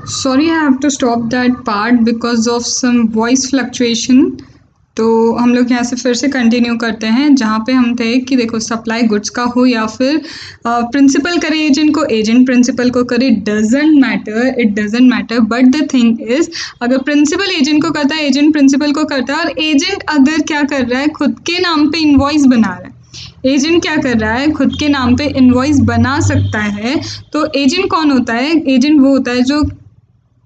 Sorry, I have to stop that part because of some voice fluctuation. तो हम लोग यहाँ से फिर से कंटिन्यू करते हैं जहाँ पे हम थे कि देखो सप्लाई गुड्स का हो या फिर प्रिंसिपल करे एजेंट को, एजेंट प्रिंसिपल को करे, doesn't matter, it doesn't matter. But the thing is, अगर प्रिंसिपल एजेंट को करता है, एजेंट प्रिंसिपल को करता है, और एजेंट अगर क्या कर रहा है, खुद के नाम पे इनवॉइस बना रहा है, एजेंट क्या कर रहा है, खुद के नाम पे इनवॉइस बना सकता है। तो एजेंट कौन होता है? एजेंट वो होता है जो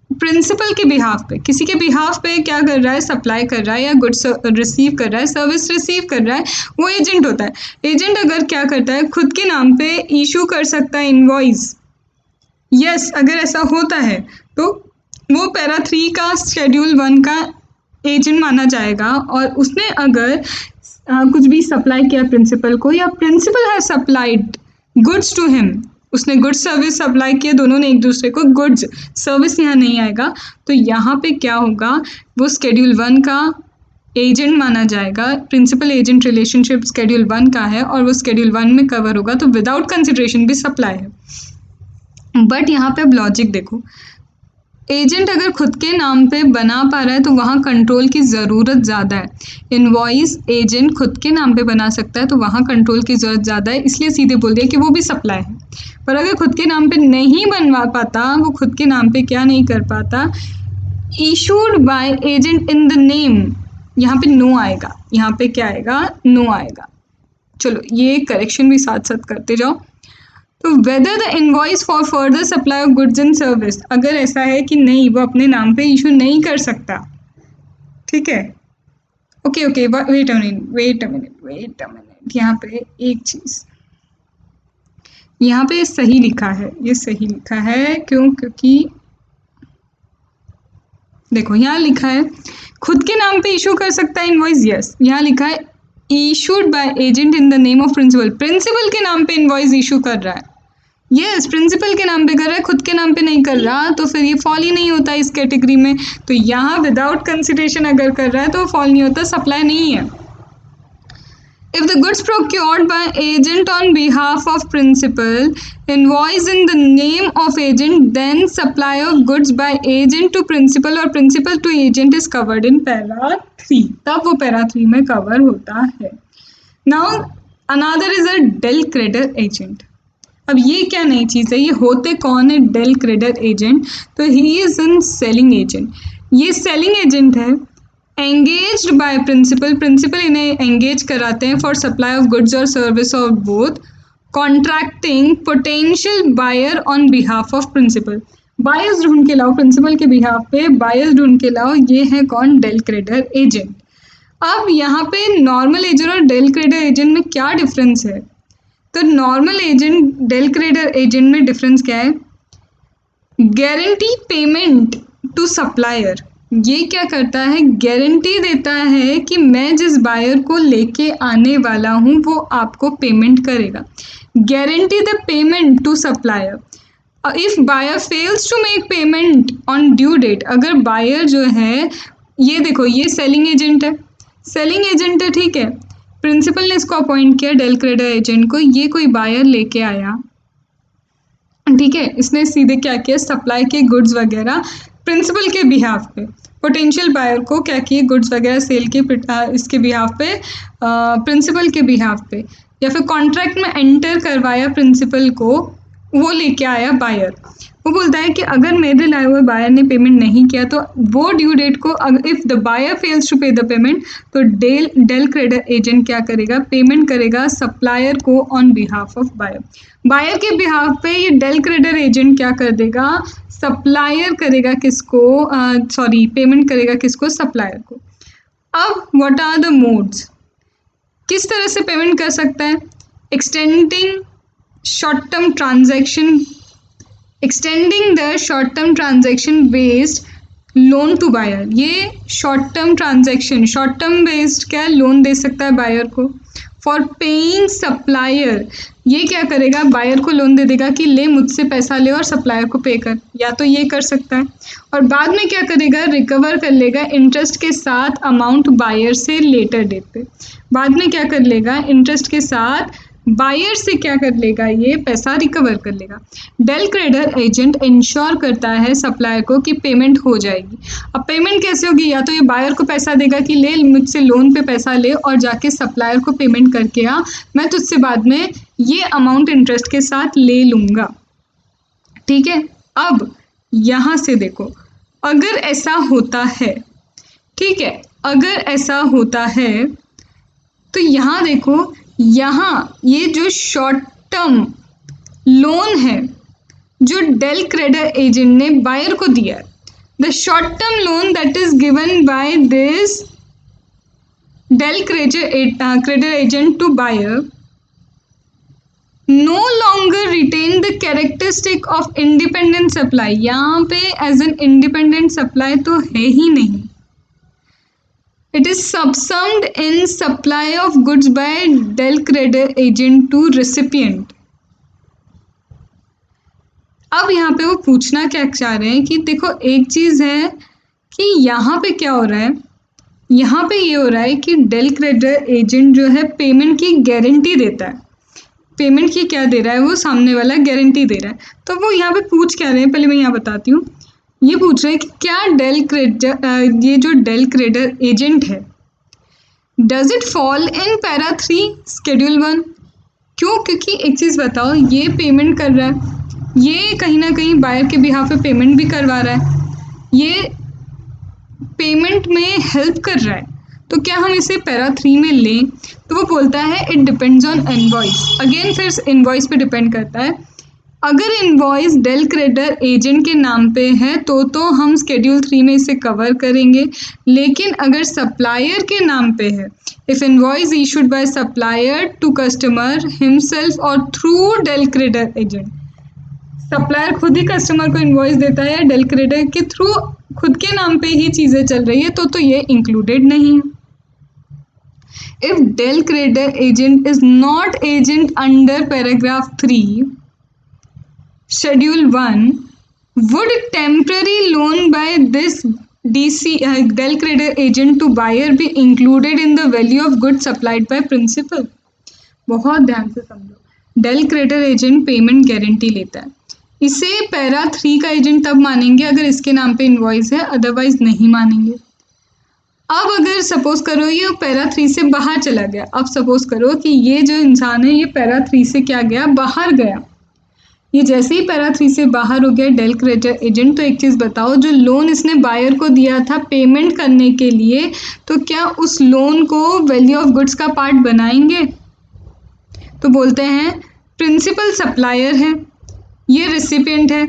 प्रिंसिपल के बिहाफ पे, किसी के बिहाफ पे क्या कर रहा है, सप्लाई कर रहा है या गुड्स रिसीव कर रहा है, सर्विस रिसीव कर रहा है, वो एजेंट होता है। एजेंट अगर क्या करता है, खुद के नाम पे इशू कर सकता है इनवॉइस। यस, अगर ऐसा होता है तो वो पैरा 3 का शेड्यूल 1 का एजेंट माना जाएगा। और उसने अगर कुछ भी सप्लाई किया प्रिंसिपल को, या principal has supplied goods to him, उसने गुड्स सर्विस सप्लाई किया, दोनों ने एक दूसरे को, गुड्स सर्विस यहाँ नहीं आएगा, तो यहाँ पे क्या होगा, वो शेड्यूल 1 का एजेंट माना जाएगा। प्रिंसिपल एजेंट रिलेशनशिप शेड्यूल 1 का है और वो शेड्यूल 1 में कवर होगा, तो विदाउट कंसिडरेशन भी सप्लाई है। बट यहाँ पे अब लॉजिक देखो, एजेंट अगर खुद के नाम पे बना पा रहा है तो वहाँ कंट्रोल की ज़रूरत ज़्यादा है। इनवॉइस एजेंट खुद के नाम पे बना सकता है तो वहाँ कंट्रोल की ज़रूरत ज़्यादा है, इसलिए सीधे बोल दिया कि वो भी सप्लाई है। पर अगर खुद के नाम पे नहीं बनवा पाता, वो खुद के नाम पे क्या नहीं कर पाता, issued by agent in the name, यहाँ पे नो आएगा, यहाँ पे क्या आएगा, नो आएगा। चलो ये करेक्शन भी साथ साथ करते जाओ। तो whether the invoice for further supply of goods and service, अगर ऐसा है कि नहीं, वो अपने नाम पे इशू नहीं कर सकता, ठीक है। ओके, वेट अ मिनट, यहाँ पे एक चीज, यहाँ पे सही लिखा है, ये सही लिखा है, क्योंकि देखो यहाँ लिखा है खुद के नाम पे इशू कर सकता है इनवॉइस। यस, यहाँ लिखा है issued by agent in the name of principal, principal के नाम पे इनवॉइस इशू कर रहा है। यस, प्रिंसिपल के नाम पे कर रहा है, खुद के नाम पे नहीं कर रहा, तो फिर ये फॉल ही नहीं होता इस कैटेगरी में। तो यहाँ विदाउट कंसिडरेशन अगर कर रहा है तो फॉल नहीं होता, सप्लाई नहीं है। If the goods procured by agent on behalf of principal, invoice in the name of agent, then supply of goods by agent to principal or principal to agent is covered in para 3, तब वो para 3 में cover होता है। Now another is a del creditor agent। अब ये क्या नई चीज़ है, ये होते कौन है डेल क्रेडिटर एजेंट? तो he is in selling agent. ये सेलिंग एजेंट है, एंगेज्ड बाय प्रिंसिपल, प्रिंसिपल इन्हें एंगेज कराते हैं फॉर सप्लाई ऑफ गुड्स और service of both, contracting potential buyer on behalf of principal. Buyers ढूंढ के लाओ, प्रिंसिपल के बिहाफ पे बायर्स ढूंढ के लाओ, ये है कौन, डेल क्रेडिटर एजेंट। अब यहाँ पे नॉर्मल एजेंट और डेल क्रेडिटर एजेंट में क्या डिफरेंस है? तो normal agent del creditor agent में डिफरेंस क्या है, गारंटी पेमेंट टू सप्लायर। ये क्या करता है, गारंटी देता है कि मैं जिस बायर को लेके आने वाला हूँ वो आपको पेमेंट करेगा। Guarantee the payment to supplier. If buyer fails to make payment on due date, अगर बायर जो है, ये देखो ये सेलिंग एजेंट है, सेलिंग एजेंट है, ठीक है, प्रिंसिपल ने इसको अपॉइंट किया डेल क्रेडिटर एजेंट को, ये कोई बायर लेके आया, ठीक है, इसने सीधे क्या किया, सप्लाई के गुड्स वगैरह प्रिंसिपल के बिहाफ पे, पोटेंशियल बायर को क्या किए, गुड्स वगैरह सेल के इसके बिहाफ पे, प्रिंसिपल के बिहाफ पे, या फिर कॉन्ट्रैक्ट में एंटर करवाया प्रिंसिपल को, वो लेके आया बायर। वो बोलता है कि अगर मेरे लाए हुए बायर ने पेमेंट नहीं किया तो वो ड्यू डेट को, if the buyer fails to pay the payment, तो डेल क्रेडिटर एजेंट क्या करेगा, पेमेंट करेगा सप्लायर को on behalf of buyer. Buyer के बिहाफ पे ये डेल क्रेडिटर एजेंट क्या कर देगा, सप्लायर करेगा किसको, पेमेंट करेगा किसको, सप्लायर को। अब व्हाट आर द मोड्स, किस तरह से पेमेंट कर सकता है, extending short term transaction, extending the short term transaction based loan to buyer. ये short term transaction, short term based क्या लोन दे सकता है बायर को। फॉर पेइंग सप्लायर, ये क्या करेगा, बायर को लोन दे देगा कि ले मुझसे पैसा ले और सप्लायर को पे कर, या तो ये कर सकता है, और बाद में क्या करेगा, रिकवर कर लेगा इंटरेस्ट के साथ अमाउंट बायर से लेटर डेट पे, बाद में क्या कर लेगा, इंटरेस्ट के साथ बायर से क्या कर लेगा, ये पैसा रिकवर कर लेगा। डेल क्रेडिटर एजेंट इंश्योर करता है सप्लायर को कि पेमेंट हो जाएगी। अब पेमेंट कैसे होगी, या तो ये बायर को पैसा देगा कि ले मुझसे लोन पे पैसा ले और जाके सप्लायर को पेमेंट करके आ, मैं तुझसे बाद में ये अमाउंट इंटरेस्ट के साथ ले लूँगा। ठीक है, अब यहाँ से देखो, अगर ऐसा होता है, ठीक है, अगर ऐसा होता है तो यहाँ देखो, यहाँ ये जो शॉर्ट टर्म लोन है जो डेल क्रेडिटर एजेंट ने बायर को दिया है, the short term loan that is given by this del creditor agent to buyer no longer retain the characteristic of independent supply. यहाँ पे एज एन इंडिपेंडेंट सप्लाई तो है ही नहीं। It is subsumed in supply of goods by Del creditor agent to recipient. अब यहाँ पे वो पूछना क्या चाह रहे हैं कि देखो, एक चीज़ है कि यहाँ पे क्या हो रहा है, यहाँ पे ये हो रहा है कि डेल क्रेडिटर एजेंट जो है पेमेंट की गारंटी देता है। पेमेंट की क्या दे रहा है, वो सामने वाला गारंटी दे रहा है। तो वो यहाँ पे पूछ क्या रहे हैं, पहले मैं यहाँ बताती हूँ। ये पूछ रहे हैं कि क्या ये जो डेल क्रेडिटर एजेंट है, does it fall in para 3 schedule 1। क्यों, क्योंकि एक चीज़ बताओ, ये पेमेंट कर रहा है, ये कहीं ना कहीं बायर के बिहाफ पे पेमेंट भी करवा रहा है, ये पेमेंट में हेल्प कर रहा है, तो क्या हम इसे पैरा 3 में लें? तो वो बोलता है it depends on invoice. Again फिर इनवॉइस पे डिपेंड करता है। अगर इनवॉइस डेल क्रेडिटर एजेंट के नाम पे है तो हम शेड्यूल 3 में इसे कवर करेंगे। लेकिन अगर सप्लायर के नाम पे है, if invoice issued by supplier to customer himself और through del creditor agent, supplier खुद ही कस्टमर को इनवॉइस देता है या डेल क्रेडिटर के थ्रू खुद के नाम पे ही चीज़ें चल रही है, तो ये इंक्लूडेड नहीं है। If del creditor agent is not agent under paragraph 3 Schedule 1, would temporary loan by this Del creditor agent to buyer be included in the value of goods supplied by principal? बहुत ध्यान से समझो, del creditor agent payment guarantee लेता है, इसे para 3 का agent तब मानेंगे अगर इसके नाम पे इनवॉइस है, अदरवाइज नहीं मानेंगे। अब अगर सपोज करो ये पैरा 3 से बाहर चला गया, अब सपोज करो कि ये जो इंसान है ये पैरा 3 से क्या गया, बाहर गया। ये जैसे ही पैरा 3 से बाहर हो गया डेल क्रेडिटर एजेंट, तो एक चीज़ बताओ, जो लोन इसने बायर को दिया था पेमेंट करने के लिए, तो क्या उस लोन को वैल्यू ऑफ गुड्स का पार्ट बनाएंगे? तो बोलते हैं प्रिंसिपल सप्लायर है, ये रेसिपिएंट है।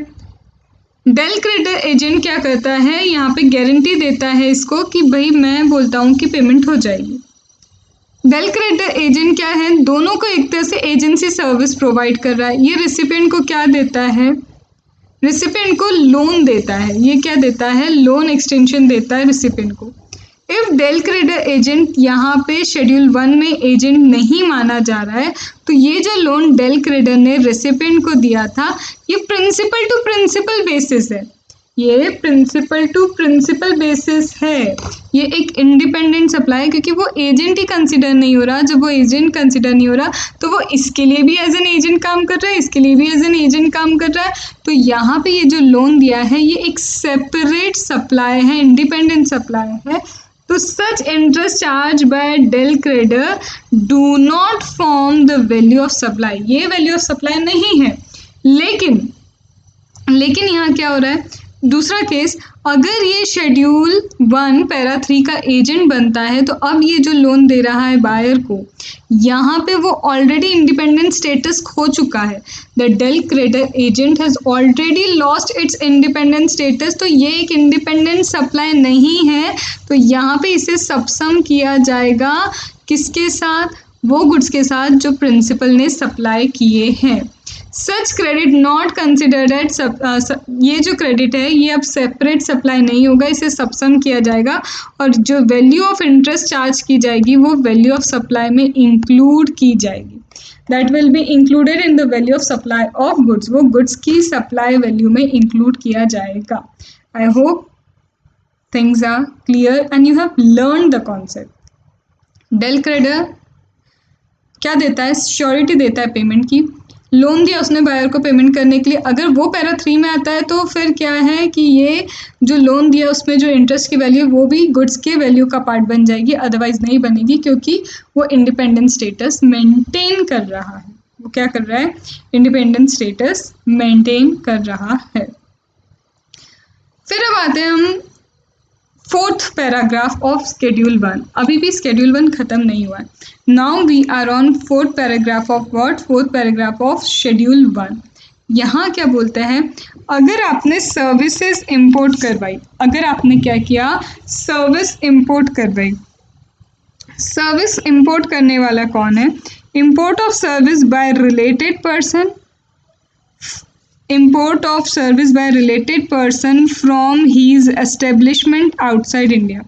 डेल क्रेडिटर एजेंट क्या करता है, यहाँ पे गारंटी देता है इसको कि भाई मैं बोलता हूँ कि पेमेंट हो जाएगी। डेल क्रेडिटर एजेंट क्या है, दोनों को एक तरह से एजेंसी सर्विस प्रोवाइड कर रहा है। ये रेसिपिएंट को क्या देता है, रेसिपिएंट को लोन देता है। ये क्या देता है, लोन एक्सटेंशन देता है रेसिपिएंट को। इफ डेल क्रेडिटर एजेंट यहाँ पे शेड्यूल 1 में एजेंट नहीं माना जा रहा है, तो ये जो लोन डेल क्रेडिटर ने रेसिपिएंट को दिया था, ये प्रिंसिपल टू प्रिंसिपल बेसिस है। ये प्रिंसिपल टू प्रिंसिपल बेसिस है, ये एक इंडिपेंडेंट सप्लाई, क्योंकि वो एजेंट ही कंसिडर नहीं हो रहा। जब वो एजेंट कंसिडर नहीं हो रहा तो वो इसके लिए भी एज एन एजेंट काम कर रहा है, इसके लिए भी एज एन एजेंट काम कर रहा है। तो यहाँ पे ये जो लोन दिया है ये एक सेपरेट सप्लाई है, इंडिपेंडेंट सप्लाई है। तो such interest charge by del creditor do not form the value of supply, ये वैल्यू ऑफ सप्लाई नहीं है। लेकिन यहाँ क्या हो रहा है, दूसरा केस, अगर ये शेड्यूल 1 पैरा 3 का एजेंट बनता है, तो अब ये जो लोन दे रहा है बायर को, यहाँ पे वो ऑलरेडी इंडिपेंडेंट स्टेटस खो चुका है। The del creditor agent has already lost its independent status, तो ये एक इंडिपेंडेंट सप्लाई नहीं है। तो यहाँ पे इसे सबसम किया जाएगा किसके साथ, वो गुड्स के साथ जो प्रिंसिपल ने सप्लाई किए हैं। Such credit not considered at ये जो क्रेडिट है ये अब सेपरेट सप्लाई नहीं होगा, इसे सबसम किया जाएगा और जो वैल्यू ऑफ इंटरेस्ट चार्ज की जाएगी वो वैल्यू ऑफ सप्लाई में इंक्लूड की जाएगी। That will be included in the value of supply of goods, वो गुड्स की सप्लाई वैल्यू में इंक्लूड किया जाएगा। I hope things are clear and you have learn the concept. Del creditor क्या देता है, श्योरिटी देता है पेमेंट की, लोन दिया उसने बायर को पेमेंट करने के लिए। अगर वो पैरा 3 में आता है तो फिर क्या है कि ये जो लोन दिया उसमें जो इंटरेस्ट की वैल्यू वो भी गुड्स के वैल्यू का पार्ट बन जाएगी, अदरवाइज नहीं बनेगी, क्योंकि वो इंडिपेंडेंट स्टेटस मेंटेन कर रहा है। वो क्या कर रहा है, इंडिपेंडेंट स्टेटस मेंटेन कर रहा है। फिर अब आते हैं हम 4th पैराग्राफ ऑफ शेड्यूल 1। अभी भी शेड्यूल 1 खत्म नहीं हुआ है। Now we are on 4th paragraph of what, 4th paragraph of schedule 1। यहाँ क्या बोलते हैं, अगर आपने सर्विसेज इंपोर्ट करवाई, अगर आपने क्या किया, सर्विस इंपोर्ट करवाई। सर्विस इंपोर्ट करने वाला कौन है, import of service by related person, import of service by related person from his establishment outside India.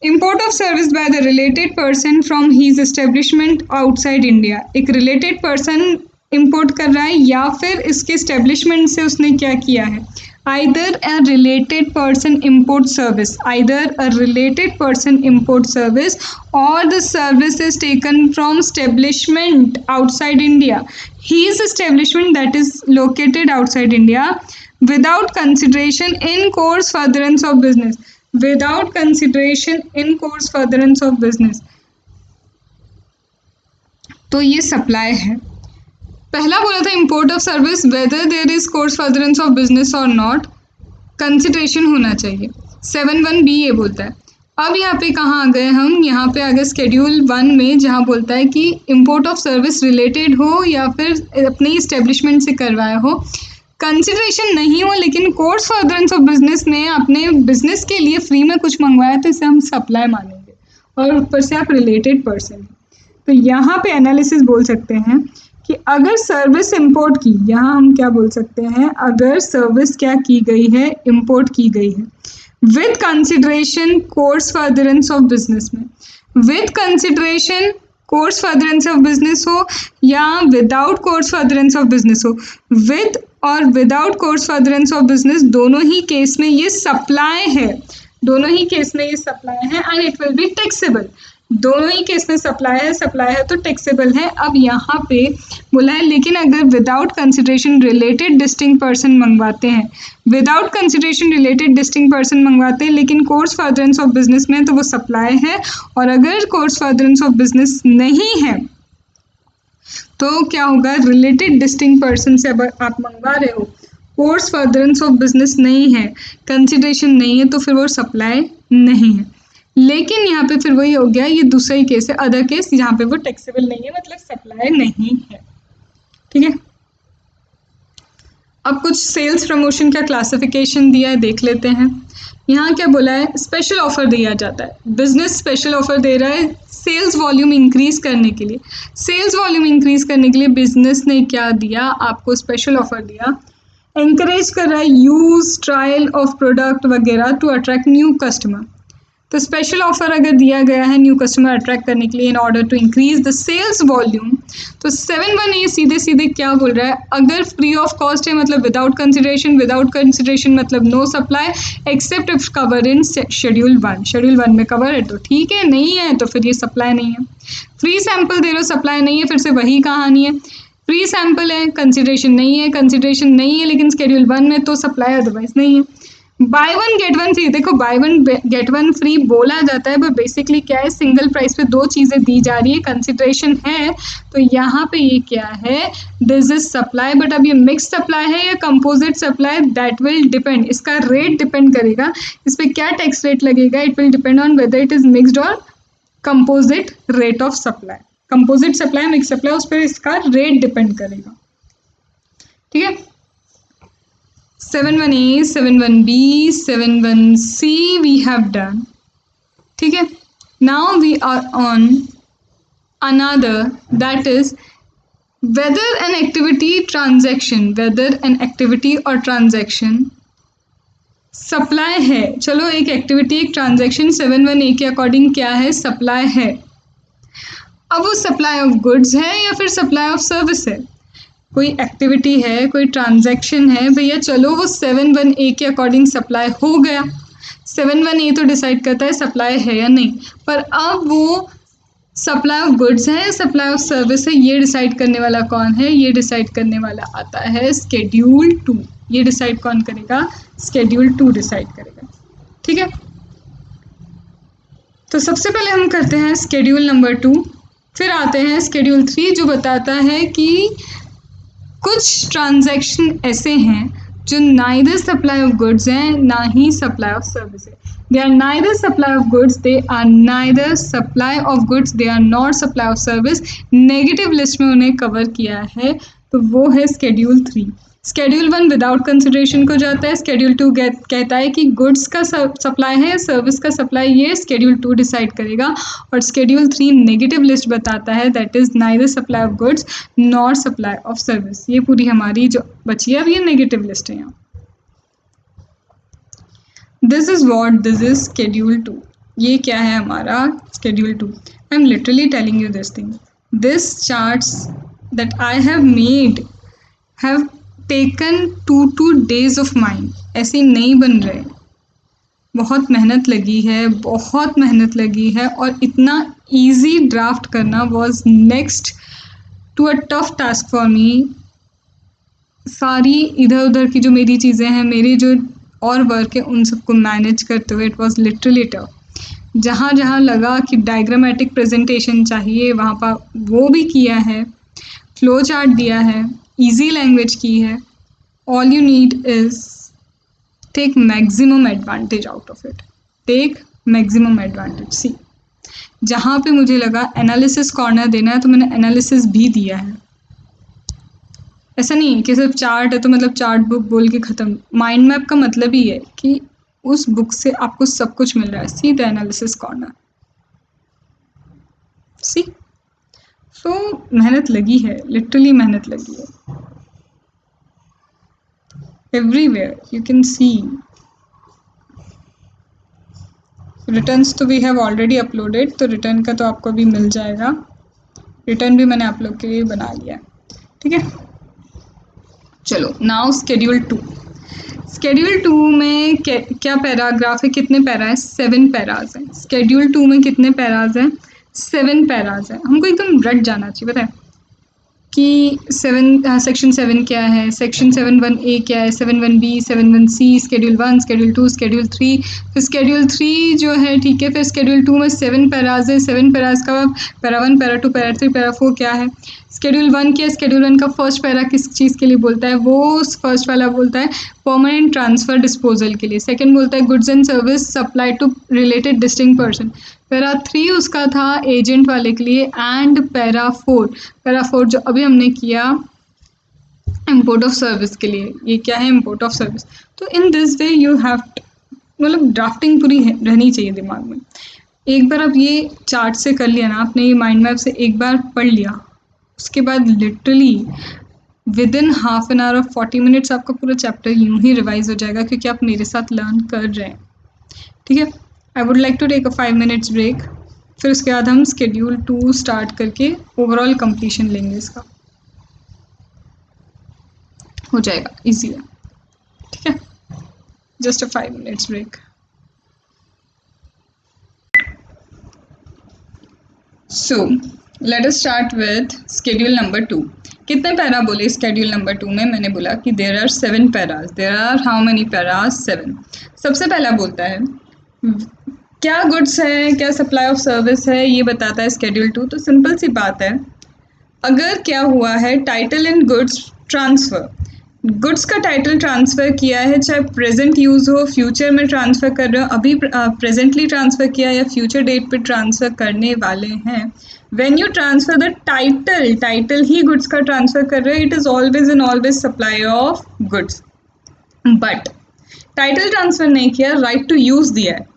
Import of service by the related person from his establishment outside India. एक related person import कर रहा है या फिर इसके establishment से उसने क्या किया है, either a related person import service, either a related person import service or the service is taken from establishment outside India, his establishment that is located outside India, without consideration in course furtherance of business, without consideration in course furtherance of business। तो ये supply है। पहला बोला था import of service whether there is course furtherance of business और not, consideration होना चाहिए। 7(1)(b) ये बोलता है। अब यहाँ पे कहाँ आ गए हम, यहाँ पे आ गए शेड्यूल 1 में, जहाँ बोलता है कि इम्पोर्ट ऑफ सर्विस रिलेटेड हो या फिर अपने इस्टेब्लिशमेंट से करवाया हो, कंसिडरेशन नहीं हो, लेकिन कोर्स फर्दरेंस ऑफ बिजनेस में अपने बिजनेस के लिए फ्री में कुछ मंगवाया तो इसे हम सप्लाई मानेंगे, और ऊपर से आप रिलेटेड पर्सन हैं। तो यहाँ पे एनालिसिस बोल सकते हैं कि अगर सर्विस इंपोर्ट की, यहाँ हम क्या बोल सकते हैं, अगर सर्विस क्या की गई है, इंपोर्ट की गई है with consideration course furtherance of business में, with consideration course furtherance of business हो या without course furtherance of business हो, विद और without course furtherance of business दोनों ही केस में ये सप्लाई है, दोनों ही केस में ये सप्लाई है, and it will be taxable. दोनों ही केस में सप्लाई है तो टैक्सेबल है। अब यहाँ पे बोला है लेकिन अगर without consideration related distinct person मंगवाते हैं, without consideration related distinct person मंगवाते हैं लेकिन कोर्स फर्दरेंस ऑफ बिजनेस में, तो वो सप्लाई है। और अगर कोर्स फर्दरेंस ऑफ बिजनेस नहीं है तो क्या होगा, रिलेटेड डिस्टिंक्ट पर्सन से अब आप मंगवा रहे हो, कोर्स फर्दरेंस ऑफ बिजनेस नहीं है, कंसिडरेशन नहीं है, तो फिर वो सप्लाई नहीं है। लेकिन यहाँ पे फिर वही हो गया, ये दूसरा ही केस है, अदर केस, यहाँ पे वो टैक्सेबल नहीं है, मतलब सप्लाई नहीं है। ठीक है, अब कुछ सेल्स प्रमोशन का क्लासिफिकेशन दिया है, देख लेते हैं। यहाँ क्या बोला है, स्पेशल ऑफर दिया जाता है, बिजनेस स्पेशल ऑफर दे रहा है सेल्स वॉल्यूम इंक्रीज करने के लिए। सेल्स वॉल्यूम इंक्रीज करने के लिए बिजनेस ने क्या दिया, आपको स्पेशल ऑफर दिया, एंकरेज कर रहा है यूज ट्रायल ऑफ प्रोडक्ट वगैरह टू अट्रैक्ट न्यू कस्टमर। तो स्पेशल ऑफर अगर दिया गया है न्यू कस्टमर अट्रैक्ट करने के लिए in order to increase the sales volume, तो 7(1) सीधे सीधे क्या बोल रहा है, अगर फ्री ऑफ कॉस्ट है मतलब विदाउट कंसिडरेशन मतलब no supply except if cover in schedule 1। Schedule 1 में कवर है तो ठीक है, नहीं है तो फिर ये सप्लाई नहीं है। फ्री सैंपल दे रहे हो, सप्लाई नहीं है, फिर से वही कहानी है, फ्री सैंपल है, कंसिडरेशन नहीं है लेकिन शेड्यूल 1 में तो सप्लाई अदरवाइज नहीं है। बाय 1 गेट 1 फ्री, देखो बाय 1 गेट 1 फ्री बोला जाता है, पर बेसिकली क्या है, सिंगल प्राइस पे दो चीज़ें दी जा रही है, कंसिडरेशन है, तो यहाँ पे ये क्या है, दिस इज सप्लाई। बट अब ये मिक्स सप्लाई है या composite supply, that will depend, इसका रेट डिपेंड करेगा, इस पर क्या टैक्स रेट लगेगा, it will depend on whether it is mixed और composite rate of supply. Composite supply, mix supply, उस पर इसका रेट डिपेंड करेगा। ठीक है, 7(1)(a), 7(1)(b), 7(1)(c we have done. ठीक है, now we are on another, that is whether an activity or transaction supply है। चलो एक एक्टिविटी एक ट्रांजैक्शन 7(1)(a) के अकॉर्डिंग क्या है, सप्लाई है। अब वो सप्लाई ऑफ गुड्स है या फिर सप्लाई ऑफ सर्विस है, कोई एक्टिविटी है, कोई ट्रांजैक्शन है, भैया चलो वो 7(1)(a) के अकॉर्डिंग सप्लाई हो गया। 7(1)(a) तो डिसाइड करता है सप्लाई है या नहीं, पर अब वो सप्लाई ऑफ गुड्स है, सप्लाई ऑफ सर्विस है, ये डिसाइड करने वाला कौन है? ये डिसाइड करने वाला आता है स्केड्यूल 2। ये डिसाइड कौन करेगा? स्केड्यूल 2 डिसाइड करेगा। ठीक है, तो सबसे पहले हम करते हैं स्केड्यूल नंबर 2, फिर आते हैं स्केड्यूल 3 जो बताता है कि कुछ ट्रांजैक्शन ऐसे हैं जो नाइदर सप्लाई ऑफ गुड्स हैं ना ही सप्लाई ऑफ सर्विस है। They are neither supply of goods, they are neither supply of goods, they are not supply of service. Negative list में उन्हें कवर किया है, तो वो है स्केड्यूल 3। स्केड्यूल 1 विदाउट कंसिडरेशन को जाता है। स्केड्यूल 2 कहता है कि गुड्स का सप्लाई है, सर्विस का सप्लाई, ये स्केड्यूल 2 डिसाइड करेगा। और स्केड्यूल 3 नेगेटिव लिस्ट बताता है, that is neither supply of goods nor supply of service. ये पूरी हमारी जो बची है अब ये नेगेटिव लिस्ट है यहाँ। This is what, this is schedule 2। ये क्या है हमारा schedule 2। I am literally telling you this thing. This charts that I have made have taken 2 days of mind. ऐसे नहीं बन रहे, बहुत मेहनत लगी है, बहुत मेहनत लगी है। और इतना इजी ड्राफ्ट करना was next to a tough task for me. सारी इधर उधर की जो मेरी चीज़ें हैं, मेरी जो और वर्क है, उन सबको मैनेज करते हुए इट वॉज लिटरली टफ। जहाँ जहाँ लगा कि डायग्रामेटिक प्रेजेंटेशन चाहिए वहाँ पर वो भी किया है, फ्लो चार्ट दिया है, easy लैंग्वेज की है। All you need is take maximum advantage out of it. Take maximum advantage. See, जहाँ पे मुझे लगा एनालिसिस कॉर्नर देना है तो मैंने एनालिसिस भी दिया है। ऐसा नहीं कि सिर्फ चार्ट है तो मतलब चार्ट बुक बोल के ख़त्म। माइंड मैप का मतलब ही है कि उस बुक से आपको सब कुछ मिल रहा है। See the analysis corner. See, so मेहनत लगी है, लिटरली मेहनत लगी है। Everywhere you can see returns तो वी हैव ऑलरेडी अपलोडेड, तो रिटर्न का तो आपको भी मिल जाएगा। रिटर्न भी मैंने आप लोग के लिए बना लिया है। ठीक है, चलो नाउ स्केड्यूल 2। स्केड्यूल 2 में क्या पैराग्राफ है, कितने पैरा है? 7 पैराज हैं। स्केड्यूल 2 में कितने पैराज हैं? 7 पैराज हैं। हमको एकदम रट जाना चाहिए, पता है कि सेक्शन 7 क्या है, सेक्शन 7(1)(a) क्या है, 7(1)(b), 7(1)(c), schedule 1, schedule 2, schedule 3, फिर स्केड्यूल 3 जो है, ठीक है। फिर स्केड्यूल 2 में 7 पैराज है। 7 पैराज का पैरा 1, पैरा 2, पैरा 3, पैरा 4 क्या है? स्केड्यूल 1 क्या है? स्केड्यूल 1 का फर्स्ट पैरा किस चीज़ के लिए बोलता है? वो फर्स्ट वाला बोलता है परमानेंट ट्रांसफ़र डिस्पोजल के लिए। सेकेंड बोलता है goods and service supply to related distinct person. Para 3 उसका था एजेंट वाले के लिए। एंड पैरा 4 जो अभी हमने किया इम्पोर्ट ऑफ सर्विस के लिए। ये क्या है? Import of service. तो in this way you have मतलब ड्राफ्टिंग पूरी रहनी चाहिए दिमाग में। एक बार अब ये चार्ट से कर लिया ना आपने, ये माइंड मैप से एक बार पढ़ लिया, उसके बाद literally with in half an hour और 40 मिनट्स आपका पूरा चैप्टर यूं ही रिवाइज हो जाएगा, क्योंकि आप मेरे साथ लर्न कर रहे हैं। ठीक है, I would like to take a 5 minutes break, फिर उसके बाद हम स्केड्यूल 2 स्टार्ट करके ओवरऑल कंप्लीशन लेंगे। इसका हो जाएगा ईजी है। ठीक है, just a 5 minutes break. So let us start with schedule number 2। कितने पैरा बोले स्केड्यूल नंबर 2 में? मैंने बोला कि there are 7 paras. There are how many paras? 7। सबसे पहला बोलता है क्या गुड्स है, क्या सप्लाई ऑफ सर्विस है, ये बताता है स्केड्यूल 2। तो सिंपल सी बात है, अगर क्या हुआ है title and goods transfer, goods का टाइटल ट्रांसफ़र किया है, चाहे प्रेजेंट यूज़ हो, फ्यूचर में ट्रांसफ़र कर रहे हो, अभी प्रेजेंटली ट्रांसफ़र किया या फ्यूचर डेट पे ट्रांसफ़र करने वाले हैं, when you transfer the title he goods का ट्रांसफ़र कर रहे हो, it is always and always supply of goods. But title transfer नहीं किया, राइट टू यूज़ दिया है,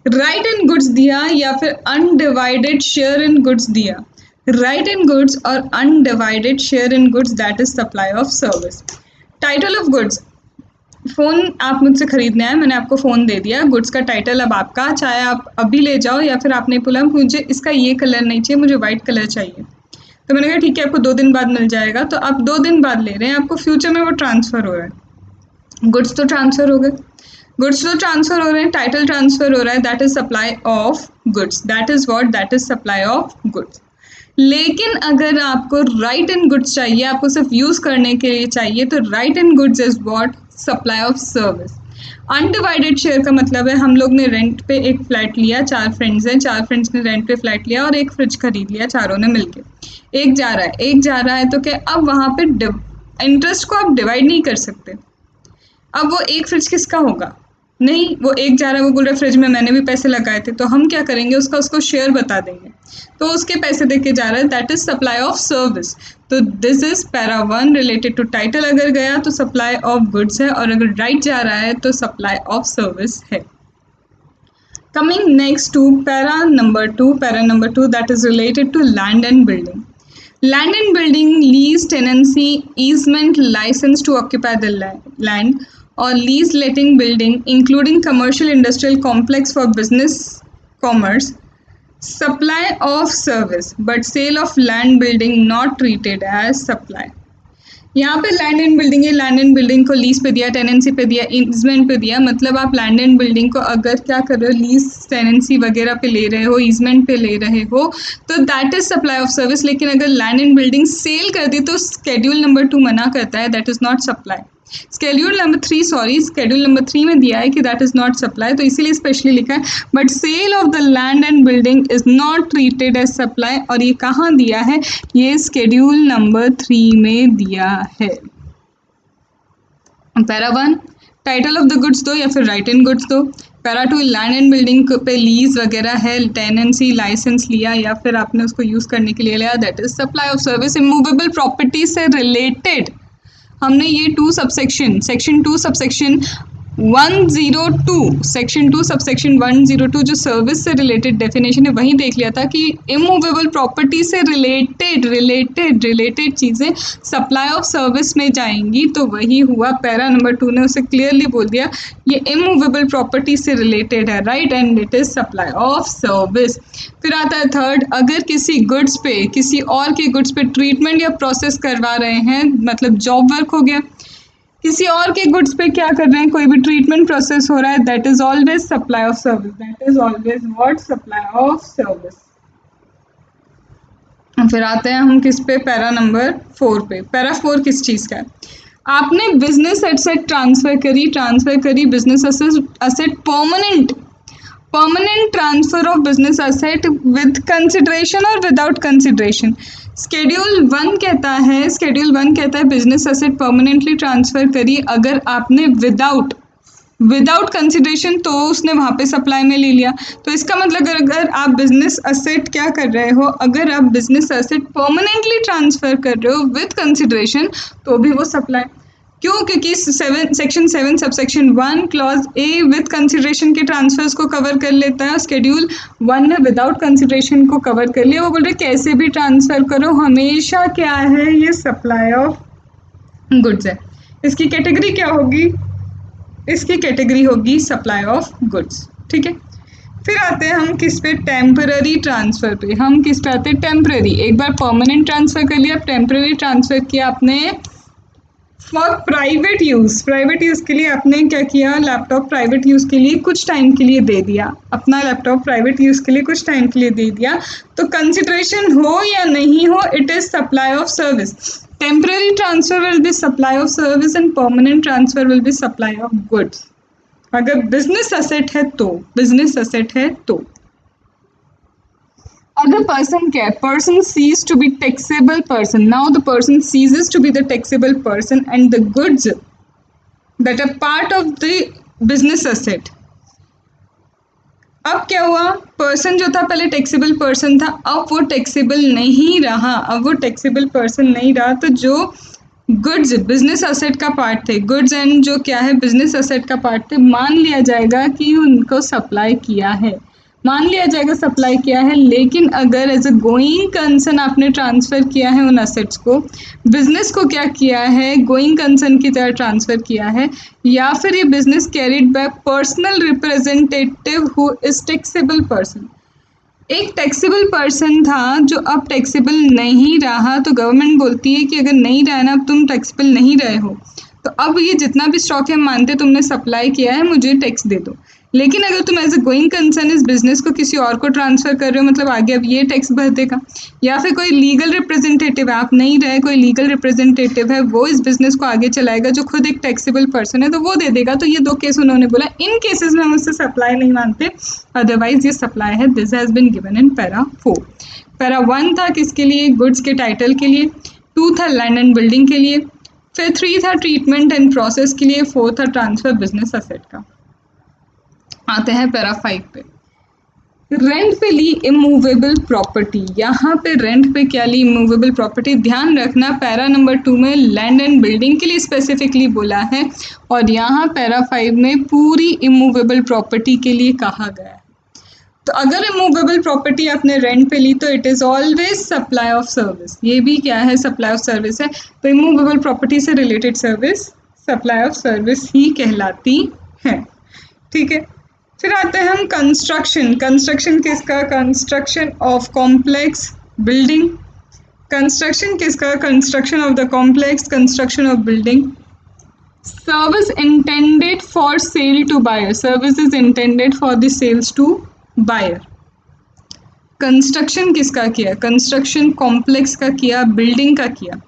राइट इन गुड्स दिया या फिर अनडिवाइडेड शेयर इन गुड्स दिया, राइट इन गुड्स और undivided share in goods, that is supply of service. Title of goods, phone आप मुझसे खरीदने आए, मैंने आपको फ़ोन दे दिया, गुड्स का टाइटल अब आपका, चाहे आप अभी ले जाओ या फिर आपने बोला मुझे इसका ये कलर नहीं चाहिए, मुझे वाइट कलर चाहिए, तो मैंने कहा ठीक है आपको 2 दिन बाद मिल जाएगा। तो आप 2 दिन बाद ले रहे हैं, आपको फ्यूचर में वो ट्रांसफ़र हो रहा है, गुड्स तो ट्रांसफ़र हो गए। गुड्स तो ट्रांसफर हो रहे हैं, टाइटल ट्रांसफर हो रहा है, that is supply of goods, that is what, that is supply of goods. लेकिन अगर आपको राइट इन गुड्स चाहिए, आपको सिर्फ यूज करने के लिए चाहिए, तो right in goods is what, supply of service. Undivided share का मतलब है हम लोग ने रेंट पे एक फ्लैट लिया, 4 फ्रेंड्स हैं, 4 फ्रेंड्स ने रेंट पे फ्लैट लिया और एक फ्रिज खरीद लिया चारों ने मिलके। एक जा रहा है तो क्या अब वहाँ पे इंटरेस्ट को आप डिवाइड नहीं कर सकते। अब वो एक फ्रिज किसका होगा, नहीं, वो एक जा रहा है, वो बोल रहा है फ्रिज में मैंने भी पैसे लगाए थे, तो हम क्या करेंगे, उसको शेयर बता देंगे, तो उसके पैसे दे के जा रहा है, that is supply of service. तो this is para 1 related to title, अगर गया तो सप्लाई ऑफ गुड्स है, और अगर राइट जा रहा है तो सप्लाई ऑफ सर्विस है। Coming next to para number 2 that is related to land and building. Land and building, lease, tenancy, easement, license to occupy the land or lease letting building, including commercial industrial complex for business commerce, supply of service, but sale of land building not treated as supply। यहाँ पे land and building है, land and building को lease पे दिया, tenancy पे दिया, easement पे दिया, मतलब आप लैंड एंड बिल्डिंग को अगर क्या कर रहे हो, लीज टेनेंसी वगैरह पे ले रहे हो, ईजमेंट पे ले रहे हो, तो that is supply of service. लेकिन अगर लैंड एंड बिल्डिंग सेल कर दी तो स्केड्यूल नंबर 2 मना करता है, that is not supply. Schedule number 3 में दिया है कि दैट इज नॉट सप्लाई, तो इसीलिए स्पेशली लिखा है, but sale of the land and building is not treated as supply. और ये कहाँ दिया है, ये स्केड्यूल नंबर 3 में दिया है। Para 1 title of the goods दो या फिर राइट इन गुड्स दो। पैरा 2 लैंड एंड बिल्डिंग पे लीज वगैरह है, टेनेंसी लाइसेंस लिया या फिर आपने उसको यूज करने के लिए लिया, that is supply of service. Immovable property से रिलेटेड हमने ये 2 subsection, section 2 subsection 102, section 2 subsection 102 जो सर्विस से रिलेटेड डेफिनेशन है वही देख लिया था कि इमूवेबल प्रॉपर्टी से रिलेटेड चीज़ें सप्लाई ऑफ सर्विस में जाएंगी, तो वही हुआ। पैरा नंबर 2 ने उसे क्लियरली बोल दिया ये इमूवेबल प्रॉपर्टी से रिलेटेड है, right, and it is supply of service. फिर आता है थर्ड, अगर किसी गुड्स पे, किसी और के गुड्स पे ट्रीटमेंट या प्रोसेस करवा रहे हैं, मतलब जॉब वर्क हो गया, किसी और के गुड्स पे क्या कर रहे हैं, कोई भी ट्रीटमेंट प्रोसेस हो रहा है, that is always supply of service, that is always what, supply of service. फिर आते हैं हम किस पे, पैरा नंबर 4 पे। पैरा 4 किस चीज़ का है, आपने बिजनेस एसेट ट्रांसफर करी business asset permanent transfer of business asset with consideration और विदाउट कंसिडरेशन। स्केड्यूल 1 कहता है बिजनेस एसेट परमानेंटली ट्रांसफर करी अगर आपने विदाउट कंसिडरेशन, तो उसने वहाँ पे सप्लाई में ले लिया। तो इसका मतलब अगर आप बिजनेस एसेट क्या कर रहे हो, अगर आप बिजनेस एसेट परमानेंटली ट्रांसफर कर रहे हो विद कंसिडरेशन, तो भी वो सप्लाई। क्यों, क्योंकि section 7 subsection 1 clause A with consideration के ट्रांसफर्स को कवर कर लेता है, स्केड्यूल 1 ने विदाउट कंसिडरेशन को कवर कर लिया। वो बोल रहे कैसे भी ट्रांसफर करो, हमेशा क्या है, ये सप्लाई ऑफ गुड्स है। इसकी कैटेगरी क्या होगी, इसकी कैटेगरी होगी सप्लाई ऑफ गुड्स, ठीक है। फिर आते हैं हम किस पे, टेम्पररी ट्रांसफर पे। हम किस पे आते हैं, टेम्पररी। एक बार परमानेंट ट्रांसफर कर लिया, टेम्पररी ट्रांसफर किया आपने फॉर प्राइवेट यूज़ के लिए आपने क्या किया, लैपटॉप प्राइवेट यूज़ के लिए कुछ टाइम के लिए दे दिया, अपना लैपटॉप प्राइवेट यूज़ के लिए कुछ टाइम के लिए दे दिया, तो कंसिडरेशन हो या नहीं हो, it is supply of service. Temporary transfer will be supply of service and permanent transfer will be supply of goods. अगर बिजनेस एसेट है तो other person क्या है, person cease to be taxable person, now the person ceases to be the taxable person and the goods that are part of the business asset। अब क्या हुआ, person जो था पहले टैक्सेबल पर्सन था, अब वो टैक्सेबल नहीं रहा, तो जो गुड्स बिजनेस असेट का पार्ट थे, गुड्स एंड जो क्या है बिजनेस असेट का पार्ट थे, मान लिया जाएगा कि उनको सप्लाई किया है, लेकिन अगर एज अ गोइंग कंसर्न आपने ट्रांसफ़र किया है उन असेट्स को, बिजनेस को क्या किया है, गोइंग कंसर्न की तरह ट्रांसफ़र किया है, या फिर ये business carried by personal representative who is taxable person. एक टैक्सेबल पर्सन था जो अब टैक्सेबल नहीं रहा, तो गवर्नमेंट बोलती है कि अगर नहीं रहा ना, अब तुम टैक्सेबल नहीं रहे हो, तो अब ये जितना भी स्टॉक है हम मानते हैं तुमने सप्लाई किया है, मुझे टैक्स दे दो। लेकिन अगर तुम एज ए गोइंग कंसर्न इस बिजनेस को किसी और को ट्रांसफर कर रहे हो, मतलब आगे अब ये टैक्स भर देगा। या फिर कोई लीगल रिप्रेजेंटेटिव है, आप नहीं रहे, कोई लीगल रिप्रेजेंटेटिव है, वो इस बिजनेस को आगे चलाएगा, जो खुद एक टैक्सेबल पर्सन है, तो वो दे देगा। तो ये 2 केस उन्होंने बोला, इन केसेस में हम उससे सप्लाई नहीं मानते, अदरवाइज ये सप्लाई है। This has been given in para 4। Para 1 था किसके लिए? गुड्स के टाइटल के लिए। 2 था लैंड एंड बिल्डिंग के लिए। फिर 3 था ट्रीटमेंट एंड प्रोसेस के लिए। 4 था ट्रांसफर बिजनेस असेट का। आते हैं पैरा 5 पे। रेंट पे ली इमूवेबल प्रॉपर्टी। यहाँ पे रेंट पे क्या ली? Immovable property. ध्यान रखना पैरा नंबर 2 में लैंड एंड बिल्डिंग के लिए स्पेसिफिकली बोला है, और यहाँ पैरा 5 में पूरी इमूवेबल प्रॉपर्टी के लिए कहा गया है। तो अगर इमूवेबल प्रॉपर्टी आपने रेंट पे ली तो it is always supply of service. ये भी क्या है? सप्लाई ऑफ सर्विस है। तो इमूवेबल प्रॉपर्टी से related service supply of service ही कहलाती है। ठीक है, फिर आते हैं हम कंस्ट्रक्शन। कंस्ट्रक्शन किसका? Construction of complex building. Construction किसका? Construction of the complex, construction of building. Service intended for sale to buyer. Service is intended for the sales to buyer. Construction किसका किया? कंस्ट्रक्शन कॉम्प्लेक्स का किया, building का किया।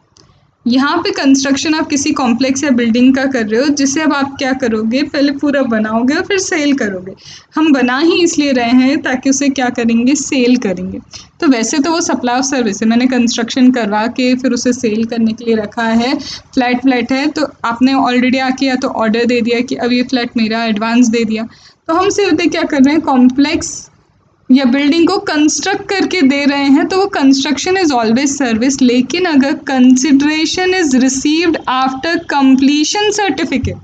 यहाँ पे कंस्ट्रक्शन आप किसी कॉम्प्लेक्स या बिल्डिंग का कर रहे हो, जिसे अब आप क्या करोगे? पहले पूरा बनाओगे और फिर सेल करोगे। हम बना ही इसलिए रहे हैं ताकि उसे क्या करेंगे? सेल करेंगे। तो वैसे तो वो सप्लाई ऑफ सर्विस है, मैंने कंस्ट्रक्शन करवा के फिर उसे सेल करने के लिए रखा है। फ्लैट है तो आपने ऑलरेडी आके या तो ऑर्डर दे दिया कि अब ये फ्लैट मेरा, एडवांस दे दिया। तो हम सिर्फ क्या कर रहे हैं? कॉम्प्लेक्स या बिल्डिंग को कंस्ट्रक्ट करके दे रहे हैं, तो वो कंस्ट्रक्शन इज ऑलवेज सर्विस। लेकिन अगर consideration is received after completion certificate,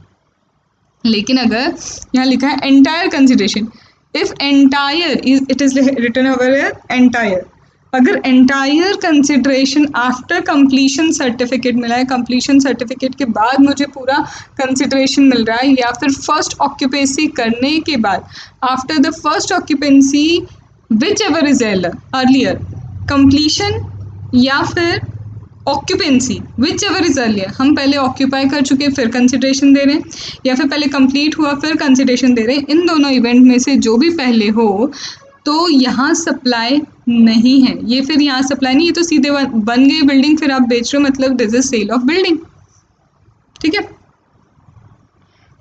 लेकिन अगर यहाँ लिखा है entire consideration, if entire it is written over entire, अगर entire consideration after completion certificate मिला है, कंप्लीशन सर्टिफिकेट के बाद मुझे पूरा कंसिडरेशन मिल रहा है, या फिर फर्स्ट ऑक्यूपेंसी करने के बाद, after the first occupancy which ever is earlier, completion या फिर occupancy which ever is earlier, हम पहले ऑक्यूपाई कर चुके फिर कंसिडरेशन दे रहे हैं, या फिर पहले कंप्लीट हुआ फिर कंसिडरेशन दे रहे हैं, इन दोनों इवेंट में से जो भी पहले हो, तो यहाँ सप्लाई नहीं है। ये फिर यहाँ सप्लाई नहीं, ये तो सीधे बन गई बिल्डिंग, फिर आप बेच रहे हो, मतलब this is sale of building. ठीक है।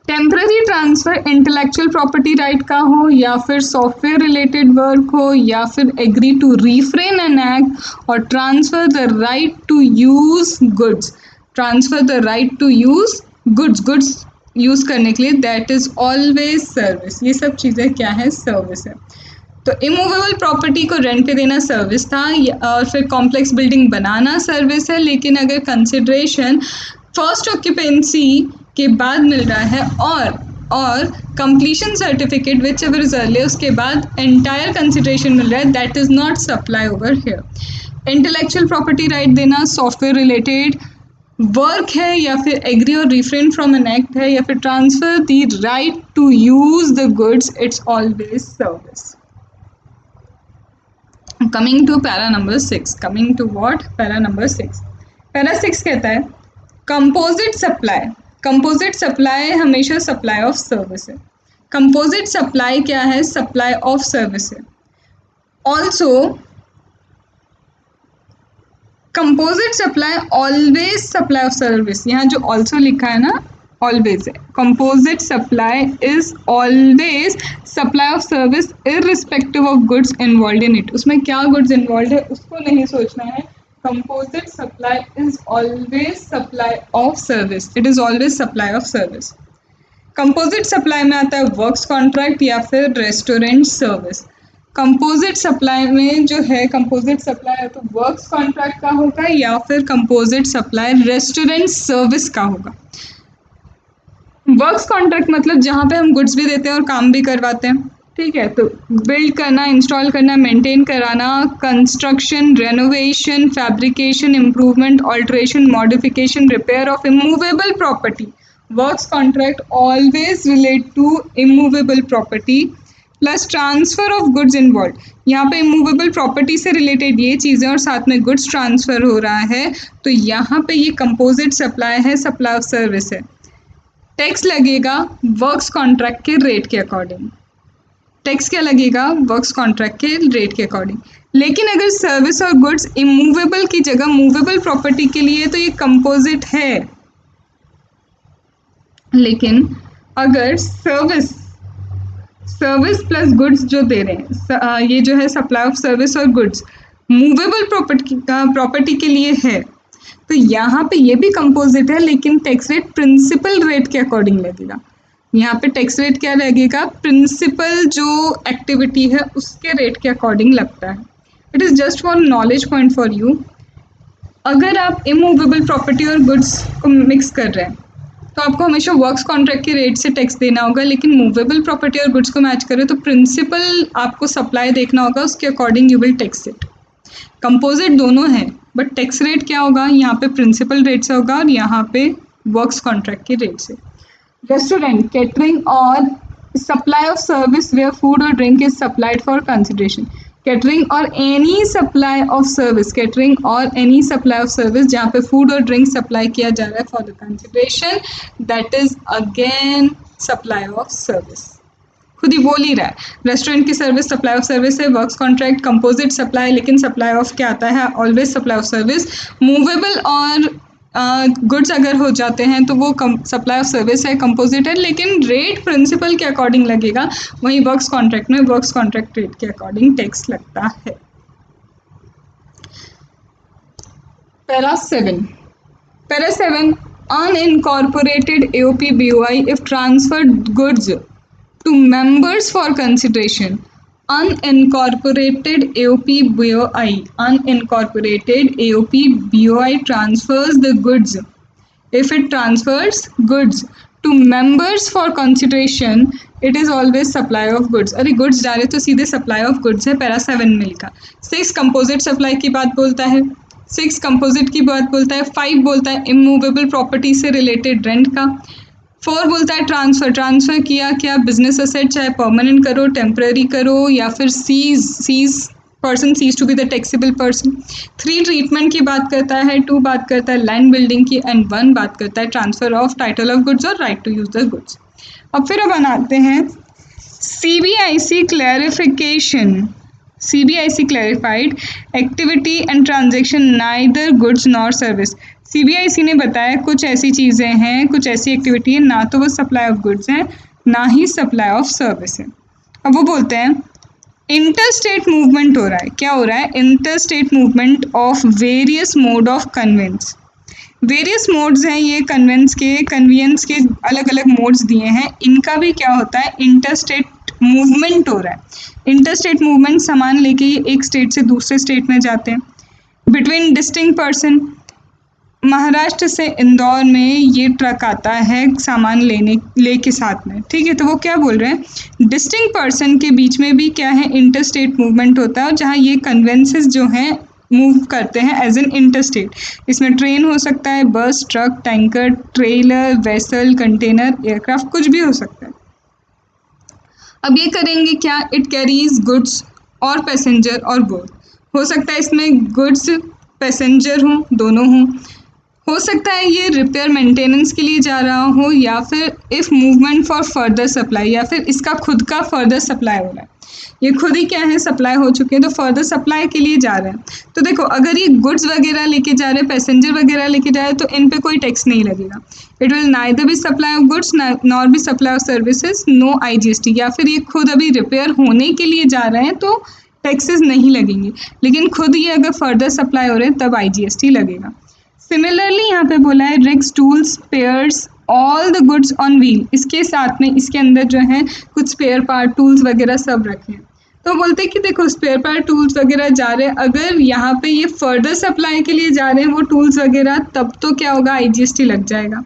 Temporary transfer intellectual property right का हो, या फिर सॉफ्टवेयर रिलेटेड वर्क हो, या फिर agree to refrain an act, और transfer the right to use goods. Transfer the right to use goods use करने के लिए, दैट इज ऑलवेज सर्विस। ये सब चीज़ें क्या है? सर्विस है। तो इमूवेबल प्रॉपर्टी को रेंट पे देना सर्विस था, और फिर कॉम्प्लेक्स बिल्डिंग बनाना सर्विस है। लेकिन अगर कंसिडरेशन फर्स्ट ऑक्यूपेंसी के बाद मिल रहा है और completion certificate which ever is earlier, उसके बाद एंटायर कंसिडरेशन मिल रहा है, that is not supply over here. Intellectual property right देना सॉफ्टवेयर रिलेटेड वर्क है, या फिर एग्री और रिफ्रेन फ्रॉम एन एक्ट है, या फिर transfer the right to use the goods, it's always service. Coming to para number 6. Coming to what? Para number 6. Para 6 कहता है कंपोजिट सप्लाई। कंपोजिट सप्लाई हमेशा सप्लाई ऑफ सर्विस है। Composite supply क्या है? Supply of service है। Also composite supply always supply of service. यहाँ जो also लिखा है ना, ऑलवेज है। Composite supply is always supply of service irrespective of goods involve in it. उसमें क्या गुड्स इन्वॉल्व है उसको नहीं सोचना है। Composite supply is always supply of service, it is always supply of service. Composite supply में आता है वर्क्स कॉन्ट्रैक्ट या फिर रेस्टोरेंट सर्विस। कंपोजिट सप्लाई में जो है, कंपोजिट सप्लाई तो वर्क्स कॉन्ट्रैक्ट का होगा, या फिर कंपोजिट सप्लाई रेस्टोरेंट सर्विस का होगा। वर्क्स कॉन्ट्रैक्ट मतलब जहाँ पे हम गुड्स भी देते हैं और काम भी करवाते हैं। ठीक है, तो बिल्ड करना, इंस्टॉल करना, मेंटेन कराना, construction, renovation, fabrication, improvement, alteration, modification, repair of immovable property. Works contract always relate to immovable property plus transfer of goods involve. यहाँ पे इमूवेबल प्रॉपर्टी से रिलेटेड ये चीज़ें और साथ में गुड्स ट्रांसफर हो रहा है, तो यहाँ पे ये कंपोजिट सप्लाई है, सप्लाई ऑफ सर्विस है। टैक्स लगेगा वर्क्स कॉन्ट्रैक्ट के रेट के अकॉर्डिंग। टैक्स क्या लगेगा? वर्क्स कॉन्ट्रैक्ट के रेट के अकॉर्डिंग। लेकिन अगर सर्विस और गुड्स इमूवेबल की जगह मूवेबल प्रॉपर्टी के लिए तो ये कंपोजिट है। लेकिन अगर सर्विस प्लस गुड्स जो दे रहे हैं, ये जो है सप्लाई ऑफ सर्विस और गुड्स मूवेबल प्रॉपर्टी के लिए है, तो यहाँ पे ये भी कंपोजिट है, लेकिन टैक्स रेट प्रिंसिपल रेट के अकॉर्डिंग लगेगा। यहाँ पे टैक्स रेट क्या लगेगा? प्रिंसिपल जो एक्टिविटी है उसके रेट के अकॉर्डिंग लगता है। It is just for knowledge point for you. अगर आप इमूवेबल प्रॉपर्टी और गुड्स को मिक्स कर रहे हैं तो आपको हमेशा वर्क्स कॉन्ट्रैक्ट के रेट से टैक्स देना होगा, लेकिन मूवेबल प्रॉपर्टी और गुड्स को मैच करें तो प्रिंसिपल आपको सप्लाई देखना होगा, उसके according you will tax it. Composite दोनों हैं, बट टैक्स रेट क्या होगा? यहाँ पे प्रिंसिपल रेट से होगा और यहाँ पे वर्क्स कॉन्ट्रैक्ट के रेट से। रेस्टोरेंट, कैटरिंग और supply of service where food और drink is supplied for consideration. Catering और any supply of service, catering और एनी सप्लाई ऑफ सर्विस जहाँ पे फूड और ड्रिंक सप्लाई किया जा रहा है for the consideration, that is again supply of service. खुद ही बोल ही रहा है, रेस्टोरेंट की सर्विस सप्लाई ऑफ सर्विस है, वर्क्स कॉन्ट्रैक्ट कंपोजिट सप्लाई, लेकिन सप्लाई ऑफ क्या आता है? Always supply of service. Movable और गुड्स अगर हो जाते हैं तो वो सप्लाई ऑफ सर्विस है, कंपोजिट है, लेकिन रेट प्रिंसिपल के अकॉर्डिंग लगेगा। वहीं वर्क्स कॉन्ट्रैक्ट में वर्क्स कॉन्ट्रैक्ट रेट के अकॉर्डिंग टैक्स लगता है। Para 7 unincorporated AOP BOI if transferred goods to members for consideration. Unincorporated AOP BOI transfers the goods. If it transfers goods to members for consideration, it is always supply of goods. अरे goods जा रहे तो सीधे supply of goods है, para 7 में लिखा। 6 composite supply की बात बोलता है, 6 कंपोजिट की बात बोलता है, 5 बोलता है इमूवेबल प्रॉपर्टी से रिलेटेड रेंट का, 4 बोलता है ट्रांसफ़र किया क्या बिजनेस असेट, चाहे परमानेंट करो, टेम्पररी करो या फिर cease person cease to be the taxable person. 3 treatment की बात करता है, 2 बात करता है लैंड बिल्डिंग की एंड 1 बात करता है transfer of title of goods और right to use the goods. अब फिर अब आते हैं CBIC clarification. CBIC clarified activity and transaction neither goods nor service। CBIC ने बताया कुछ ऐसी चीज़ें हैं, कुछ ऐसी एक्टिविटी है, ना तो वो सप्लाई ऑफ गुड्स है ना ही सप्लाई ऑफ सर्विस है। अब वो बोलते हैं इंटर स्टेट मूवमेंट हो रहा है। क्या हो रहा है? Inter state movement of various mode of conveyance. Various modes हैं ये कन्वेंस के अलग अलग मोड्स दिए हैं, इनका भी क्या होता है? इंटर स्टेट मूवमेंट हो रहा है। इंटर स्टेट मूवमेंट सामान लेके एक स्टेट से दूसरे स्टेट में जाते हैं। बिटवीन डिस्टिंक्ट पर्सन, महाराष्ट्र से इंदौर में ये ट्रक आता है सामान लेके साथ में, ठीक है, तो वो क्या बोल रहे हैं? डिस्टिंक्ट पर्सन के बीच में भी क्या है? इंटर स्टेट मूवमेंट होता है, और जहाँ ये कन्वेंसेस जो हैं मूव करते हैं एज एन इंटर स्टेट। इसमें ट्रेन हो सकता है, बस, truck, tanker, trailer, vessel, container, aircraft, कुछ भी हो सकता है। अब ये करेंगे क्या? इट कैरीज गुड्स और पैसेंजर और बोथ। हो सकता है इसमें गुड्स पैसेंजर हों, दोनों हों। हो सकता है ये रिपेयर मेंटेनेंस के लिए जा रहा हो, या फिर if movement for further supply, या फिर इसका खुद का फर्दर सप्लाई हो रहा है। ये खुद ही क्या है? सप्लाई हो चुके हैं, तो फर्दर सप्लाई के लिए जा रहे हैं। तो देखो, अगर ये गुड्स वगैरह लेके जा रहे हैं, पैसेंजर वगैरह लेके जा रहे हैं, तो इन पे कोई टैक्स नहीं लगेगा। It will neither be supply of goods nor be supply of services, no IGST। या फिर ये खुद अभी रिपेयर होने के लिए जा रहे हैं तो टैक्सेस नहीं लगेंगे, लेकिन खुद ये अगर फर्दर सप्लाई हो रहे हैं तब IGST लगेगा। सिमिलरली यहाँ पे बोला है rigs, tools, spares, all the goods on wheel. इसके साथ में इसके अंदर जो है कुछ स्पेयर पार्ट, टूल्स वगैरह सब रखे हैं। तो बोलते हैं कि देखो स्पेयर पार्ट, टूल्स वगैरह जा रहे हैं, अगर यहाँ पे ये फर्दर सप्लाई के लिए जा रहे हैं वो टूल्स वगैरह, तब तो क्या होगा? IGST लग जाएगा।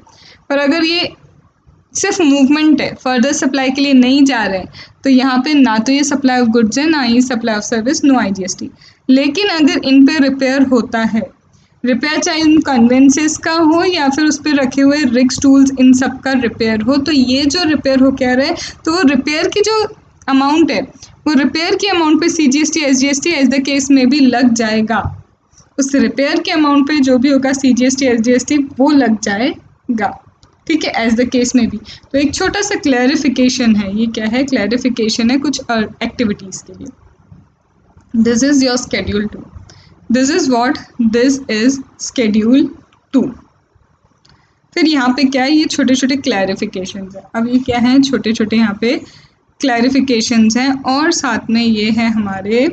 पर अगर ये सिर्फ मूवमेंट है, फर्दर सप्लाई के लिए नहीं जा रहे हैं, तो यहाँ पे ना तो ये सप्लाई ऑफ गुड्स है ना ही supply of service, no IGST। लेकिन अगर इन पे रिपेयर होता है, रिपेयर चाहे उन कन्वेंसेस का हो या फिर उस पर रखे हुए रिग्स, टूल्स, इन सब का रिपेयर हो, तो ये जो रिपेयर हो कह रहे हैं, तो वो रिपेयर की जो अमाउंट है वो रिपेयर की अमाउंट पे CGST, SGST as the case में भी लग जाएगा। उस रिपेयर के अमाउंट पे जो भी होगा CGST, SGST वो लग जाएगा। ठीक है, एज द केस में भी। तो एक छोटा सा क्लैरिफिकेशन है, ये क्या है, क्लैरिफिकेशन है कुछ एक्टिविटीज़ के लिए। This is your schedule 2, this is what, this is schedule 2। फिर यहाँ पे क्या है, ये छोटे छोटे क्लैरिफिकेशंस हैं। अब ये क्या है, छोटे छोटे यहाँ पे क्लैरिफिकेशंस हैं, और साथ में ये है हमारे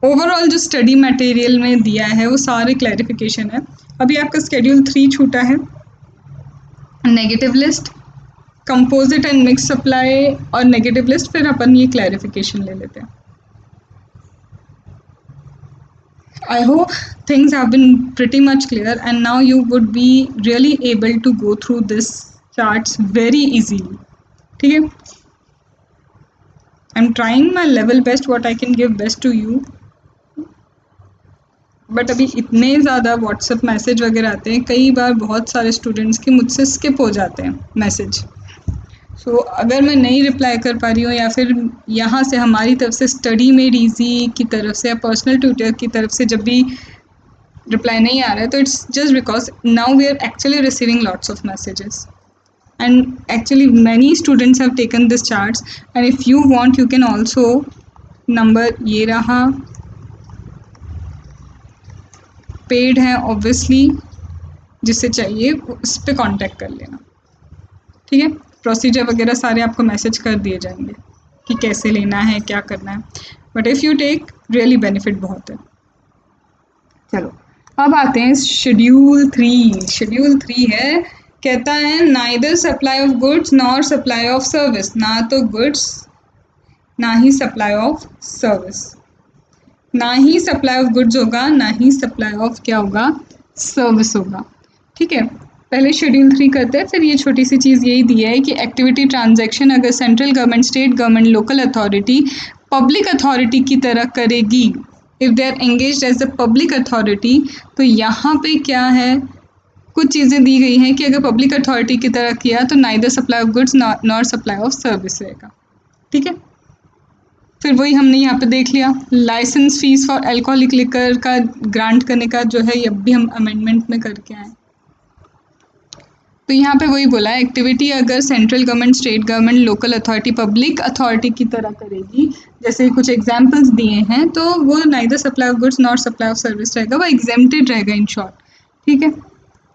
ओवरऑल जो स्टडी मटेरियल में दिया है वो सारे क्लैरिफिकेशन है। अभी आपका स्केड्यूल 3 छूटा है, negative list, composite and mix supply और नेगेटिव लिस्ट। फिर अपन ये क्लैरिफिकेशन ले लेते हैं। I hope things have been pretty much clear and now you would be really able to go through this charts very easily. ठीक है, I'm trying my level best, what I can give best to you. But अभी इतने ज़्यादा WhatsApp message वगैरह आते हैं, कई बार बहुत सारे स्टूडेंट्स के मुझसे स्किप हो जाते हैं मैसेज। सो अगर मैं नहीं रिप्लाई कर पा रही हूँ, या फिर यहाँ से हमारी तरफ से स्टडी मेड इजी की तरफ से या पर्सनल ट्यूटर की तरफ से जब भी रिप्लाई नहीं आ रहा है, तो it's just because now we are actually receiving lots of messages and actually many students have taken this charts and if you want you can also, number ये रहा, पेड है ऑब्वियसली, जिससे चाहिए उस पर कॉन्टैक्ट कर लेना। ठीक है, प्रोसीजर वगैरह सारे आपको मैसेज कर दिए जाएंगे कि कैसे लेना है, क्या करना है। But if you take, really benefit बहुत है। चलो अब आते हैं शेड्यूल 3। शेड्यूल 3 है, कहता है neither supply of goods nor supply of service, ना तो गुड्स ना ही सप्लाई ऑफ सर्विस। ना ही सप्लाई ऑफ गुड्स होगा, ना ही सप्लाई ऑफ क्या होगा, सर्विस होगा। ठीक है, पहले शेड्यूल 3 करते हैं। फिर ये छोटी सी चीज़ यही दी है कि एक्टिविटी ट्रांजैक्शन अगर central government, state government, local authority public authority की तरह करेगी, if they are engaged as a public authority, तो यहाँ पे क्या है, कुछ चीज़ें दी गई हैं कि अगर पब्लिक अथॉरिटी की तरह किया तो neither supply of goods nor supply of service रहेगा। ठीक है, फिर वही हमने यहाँ पे देख लिया, licence fee for alcoholic liquor का ग्रांट करने का जो है, ये भी हम अमेंडमेंट में करके आए। तो यहाँ पे वही बोला है, एक्टिविटी अगर central government, state government, local authority public authority की तरह करेगी, जैसे कुछ एग्जांपल्स दिए हैं, तो वो neither supply of goods nor supply of service रहेगा, वो एग्जेम्प्टेड रहेगा इन शॉर्ट। ठीक है,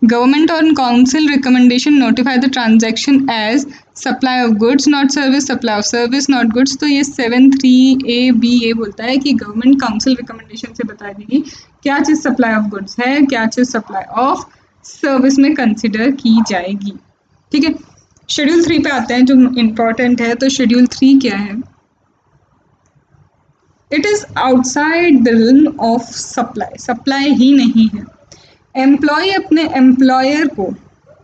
गवर्नमेंट और council recommendation notify the transaction as supply of goods not service, supply of service not goods. तो ये 7(3)(a)(b) ये बोलता है कि गवर्नमेंट काउंसिल रिकमेंडेशन से बता देगी क्या चीज़ सप्लाई ऑफ गुड्स है, क्या चीज़ सप्लाई ऑफ सर्विस में कंसिडर की जाएगी। ठीक है, शेड्यूल 3 पे आते हैं जो इम्पोर्टेंट है। तो शेड्यूल 3 क्या है, it is outside the realm of supply, supply ही नहीं है। एम्प्लॉय अपने एम्प्लॉयर को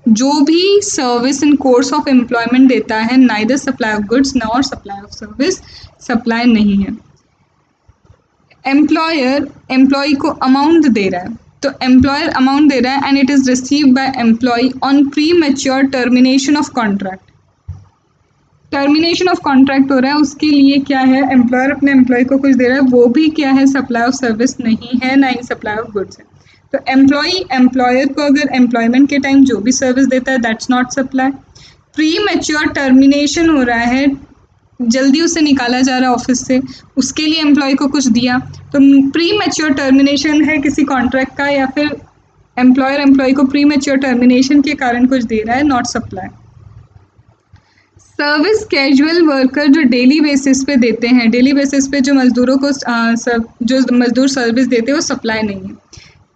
जो भी service in course of employment देता है, neither supply of goods nor supply of service, supply नहीं है। एम्प्लॉयर एम्प्लॉय को अमाउंट दे रहा है, तो एम्प्लॉयर अमाउंट दे रहा है and it is received by employee on premature termination of contract. Termination of contract हो रहा है, उसके लिए क्या है, एम्प्लॉयर अपने एम्प्लॉय को कुछ दे रहा है, वो भी क्या है, सप्लाई ऑफ सर्विस नहीं है, ना ही सप्लाई ऑफ गुड्स है। तो एम्प्लॉय एम्प्लॉयर को अगर एम्प्लॉयमेंट के टाइम जो भी सर्विस देता है, that's not supply. Pre mature termination हो रहा है, जल्दी उसे निकाला जा रहा है ऑफिस से, उसके लिए एम्प्लॉय को कुछ दिया, तो प्री मैच्योर टर्मिनेशन है किसी कॉन्ट्रैक्ट का, या फिर एम्प्लॉयर एम्प्लॉय को प्री मैच्योर टर्मिनेशन के कारण कुछ दे रहा है, not supply. Service casual worker जो डेली बेसिस पे देते हैं, डेली बेसिस पे जो मज़दूरों को जो मज़दूर सर्विस देते हैं, वो सप्लाई नहीं है।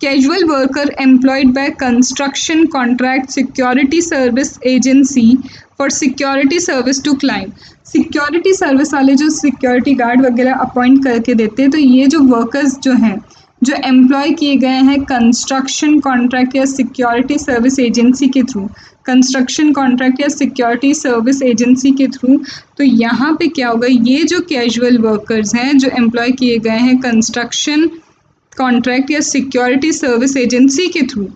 Casual worker employed by construction contract security service agency for security service to client. Security service वाले जो सिक्योरिटी गार्ड वगैरह अपॉइंट करके देते हैं, तो ये जो वर्कर्स जो हैं, जो एम्प्लॉय किए गए हैं कंस्ट्रक्शन कॉन्ट्रैक्ट या सिक्योरिटी सर्विस एजेंसी के थ्रू, कंस्ट्रक्शन कॉन्ट्रैक्ट या सिक्योरिटी सर्विस एजेंसी के थ्रू, तो यहाँ पे क्या होगा, ये जो कैजुअल वर्कर्स हैं जो एम्प्लॉय किए गए हैं कंस्ट्रक्शन कॉन्ट्रैक्ट या सिक्योरिटी सर्विस एजेंसी के थ्रू,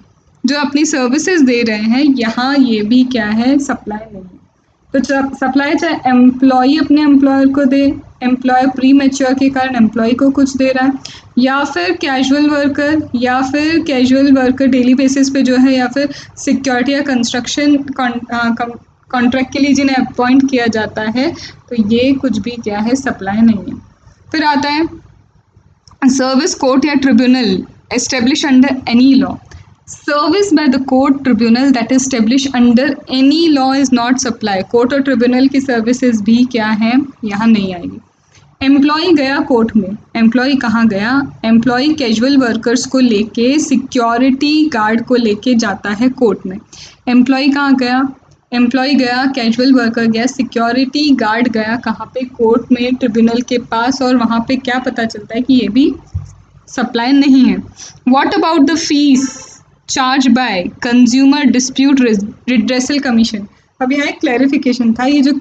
जो अपनी सर्विसेज दे रहे हैं, यहाँ ये भी क्या है, सप्लाई नहीं है। तो सप्लाई चाहे एम्प्लॉय अपने एम्प्लॉयर को दे, एम्प्लॉयर प्री मैच्योर के कारण एम्प्लॉय को कुछ दे रहा है, या फिर कैजुअल वर्कर डेली बेसिस पे जो है, या फिर सिक्योरिटी या कंस्ट्रक्शन कॉन्ट्रैक्ट के लिए जिन्हें अपॉइंट किया जाता है, तो ये कुछ भी क्या है, सप्लाई नहीं है। फिर आता है सर्विस कोर्ट या tribunal establish under any law. Service by the court tribunal that is establish under any law is not supply. Court और ट्रिब्यूनल की सर्विसेज भी क्या है, यहाँ नहीं आएगी। एम्प्लॉय गया कोर्ट में, एम्प्लॉय कहाँ गया, एम्प्लॉय कैजुअल वर्कर्स को लेके सिक्योरिटी गार्ड को लेके जाता है कोर्ट में। एम्प्लॉय कहाँ गया, एम्प्लॉय गया, कैजुअल वर्कर गया, सिक्योरिटी गार्ड गया कहाँ पे, कोर्ट में, ट्रिब्यूनल के पास, और वहाँ पे क्या पता चलता है कि ये भी सप्लाई नहीं है। What about the fees charge by consumer dispute redressal commission. अब यहाँ एक क्लैरिफिकेशन था, ये जो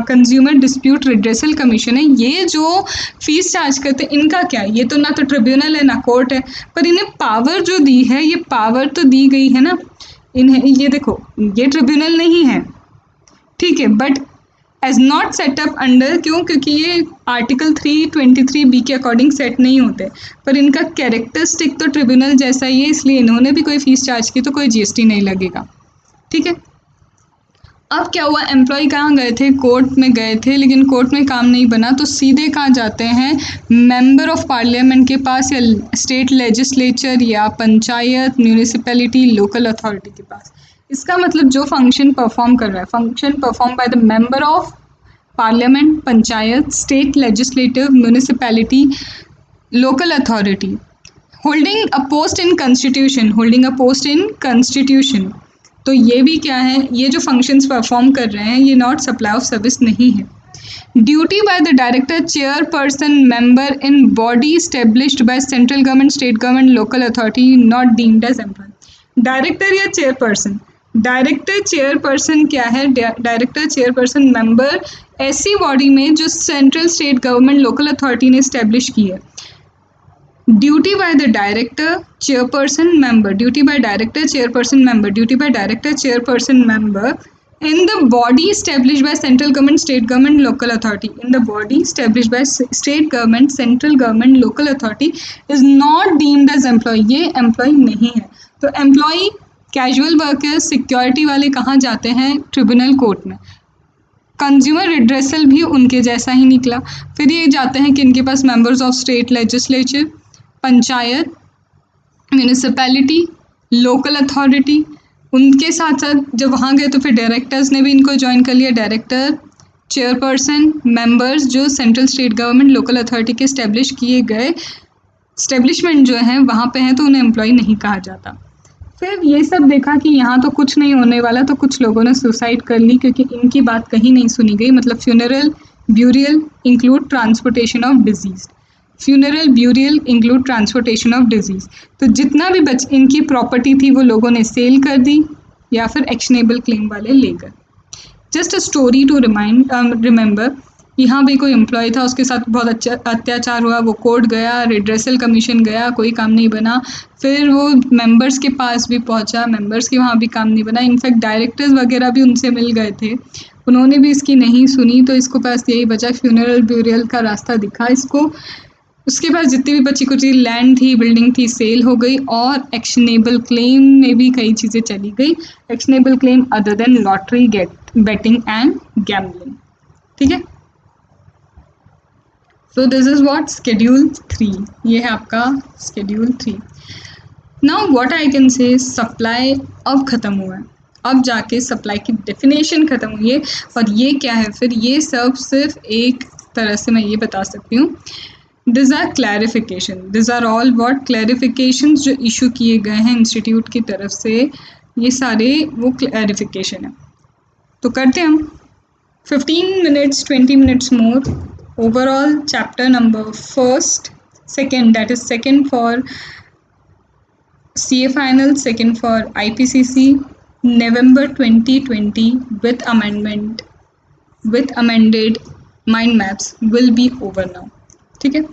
कंज्यूमर डिस्प्यूट रिड्रेसल कमीशन है, ये जो फीस चार्ज करते हैं इनका क्या है, ये तो ना तो ट्रिब्यूनल है ना कोर्ट है, पर इन्हें पावर जो दी है, ये पावर तो दी गई है ना इन्हें। ये देखो, ये ट्रिब्यूनल नहीं है, ठीक है, but as not setup under, क्यों, क्योंकि ये आर्टिकल 323 बी के अकॉर्डिंग सेट नहीं होते, पर इनका कैरेक्टरिस्टिक तो ट्रिब्यूनल जैसा ही है, इसलिए इन्होंने भी कोई फीस चार्ज की तो कोई जीएसटी नहीं लगेगा, ठीक है। अब क्या हुआ, एम्प्लॉय कहाँ गए थे, कोर्ट में गए थे, लेकिन कोर्ट में काम नहीं बना तो सीधे कहाँ जाते हैं, मेंबर ऑफ पार्लियामेंट के पास, या स्टेट लेजिस्लेचर, या पंचायत, म्यूनिसिपैलिटी, लोकल अथॉरिटी के पास। इसका मतलब जो फंक्शन परफॉर्म कर रहा है, function perform by the member of parliament, panchayat, state legislative, municipality, local authority, holding a post in constitution, holding a post in constitution. तो ये भी क्या है, ये जो फंक्शंस परफॉर्म कर रहे हैं ये नॉट सप्लाई ऑफ सर्विस नहीं है। Duty by the director, chairperson, member in body established by central government, state government, local authority not deemed as employ. Director या चेयरपर्सन, डायरेक्टर चेयरपर्सन क्या है, डायरेक्टर चेयरपर्सन मेंबर ऐसी body में जो central, state government, local authority ने establish की है। Duty by the director, chairperson, member, duty by director, chairperson, member, duty by director, chairperson, member in the body established by central government, state government, local authority, in the body established by state government, central government, local authority is not deemed as employee। ये employee नहीं है। तो employee, casual workers, security वाले कहाँ जाते हैं, tribunal court में। Consumer redressal भी उनके जैसा ही निकला। फिर ये जाते हैं कि इनके पास members of state legislature, panchayat, municipality, local authority, उनके साथ साथ जब वहाँ गए तो फिर डायरेक्टर्स ने भी इनको ज्वाइन कर लिया, डायरेक्टर, चेयरपर्सन, मेंबर्स जो central, state government, local authority के स्टैब्लिश किए गए स्टैब्लिशमेंट जो हैं वहाँ पे हैं, तो उन्हें एम्प्लॉय नहीं कहा जाता। फिर ये सब देखा कि यहाँ तो कुछ नहीं होने वाला, तो कुछ लोगों ने सुसाइड कर ली, क्योंकि इनकी बात कहीं नहीं सुनी गई। मतलब funeral, burial include transportation of disease, funeral, burial include transportation of disease. तो जितना भी इनकी प्रॉपर्टी थी वो लोगों ने सेल कर दी, या फिर एक्शनेबल क्लेम वाले लेकर। Just a story to remember, यहाँ भी कोई एम्प्लॉय था, उसके साथ बहुत अच्छा अत्याचार हुआ, वो कोर्ट गया, रिड्रेसल कमीशन गया, कोई काम नहीं बना। फिर वो मेंबर्स के पास भी पहुँचा, मेंबर्स के वहाँ भी काम नहीं बना। इनफैक्ट डायरेक्टर्स वगैरह भी उनसे मिल गए थे, उन्होंने भी इसकी नहीं सुनी। तो इसको पास यही बचा, फ्यूनरल ब्यूरियल का रास्ता दिखा इसको। उसके पास जितनी भी बची कुछ लैंड थी, बिल्डिंग थी, सेल हो गई। और एक्शनेबल क्लेम में भी कई चीज़ें चली गई। Actionable claim other than lottery, betting and gambling, ठीक है। So this is what schedule 3, ये है आपका schedule 3। Now what I can say, supply अब ख़त्म हुआ है, अब जाके सप्लाई की डेफिनेशन ख़त्म हुई है। और ये क्या है फिर, ये सब सिर्फ एक तरह से मैं ये बता सकती हूँ, this are clarification, this are all what clarifications जो इशू किए गए हैं इंस्टीट्यूट की तरफ से, ये सारे वो क्लैरिफिकेशन है। तो करते हैं हम 15 minutes 20 minutes more overall chapter number first second, that is second for CA final, second for IPCC, November 2020 with amended mind maps will be over now, ठीक है।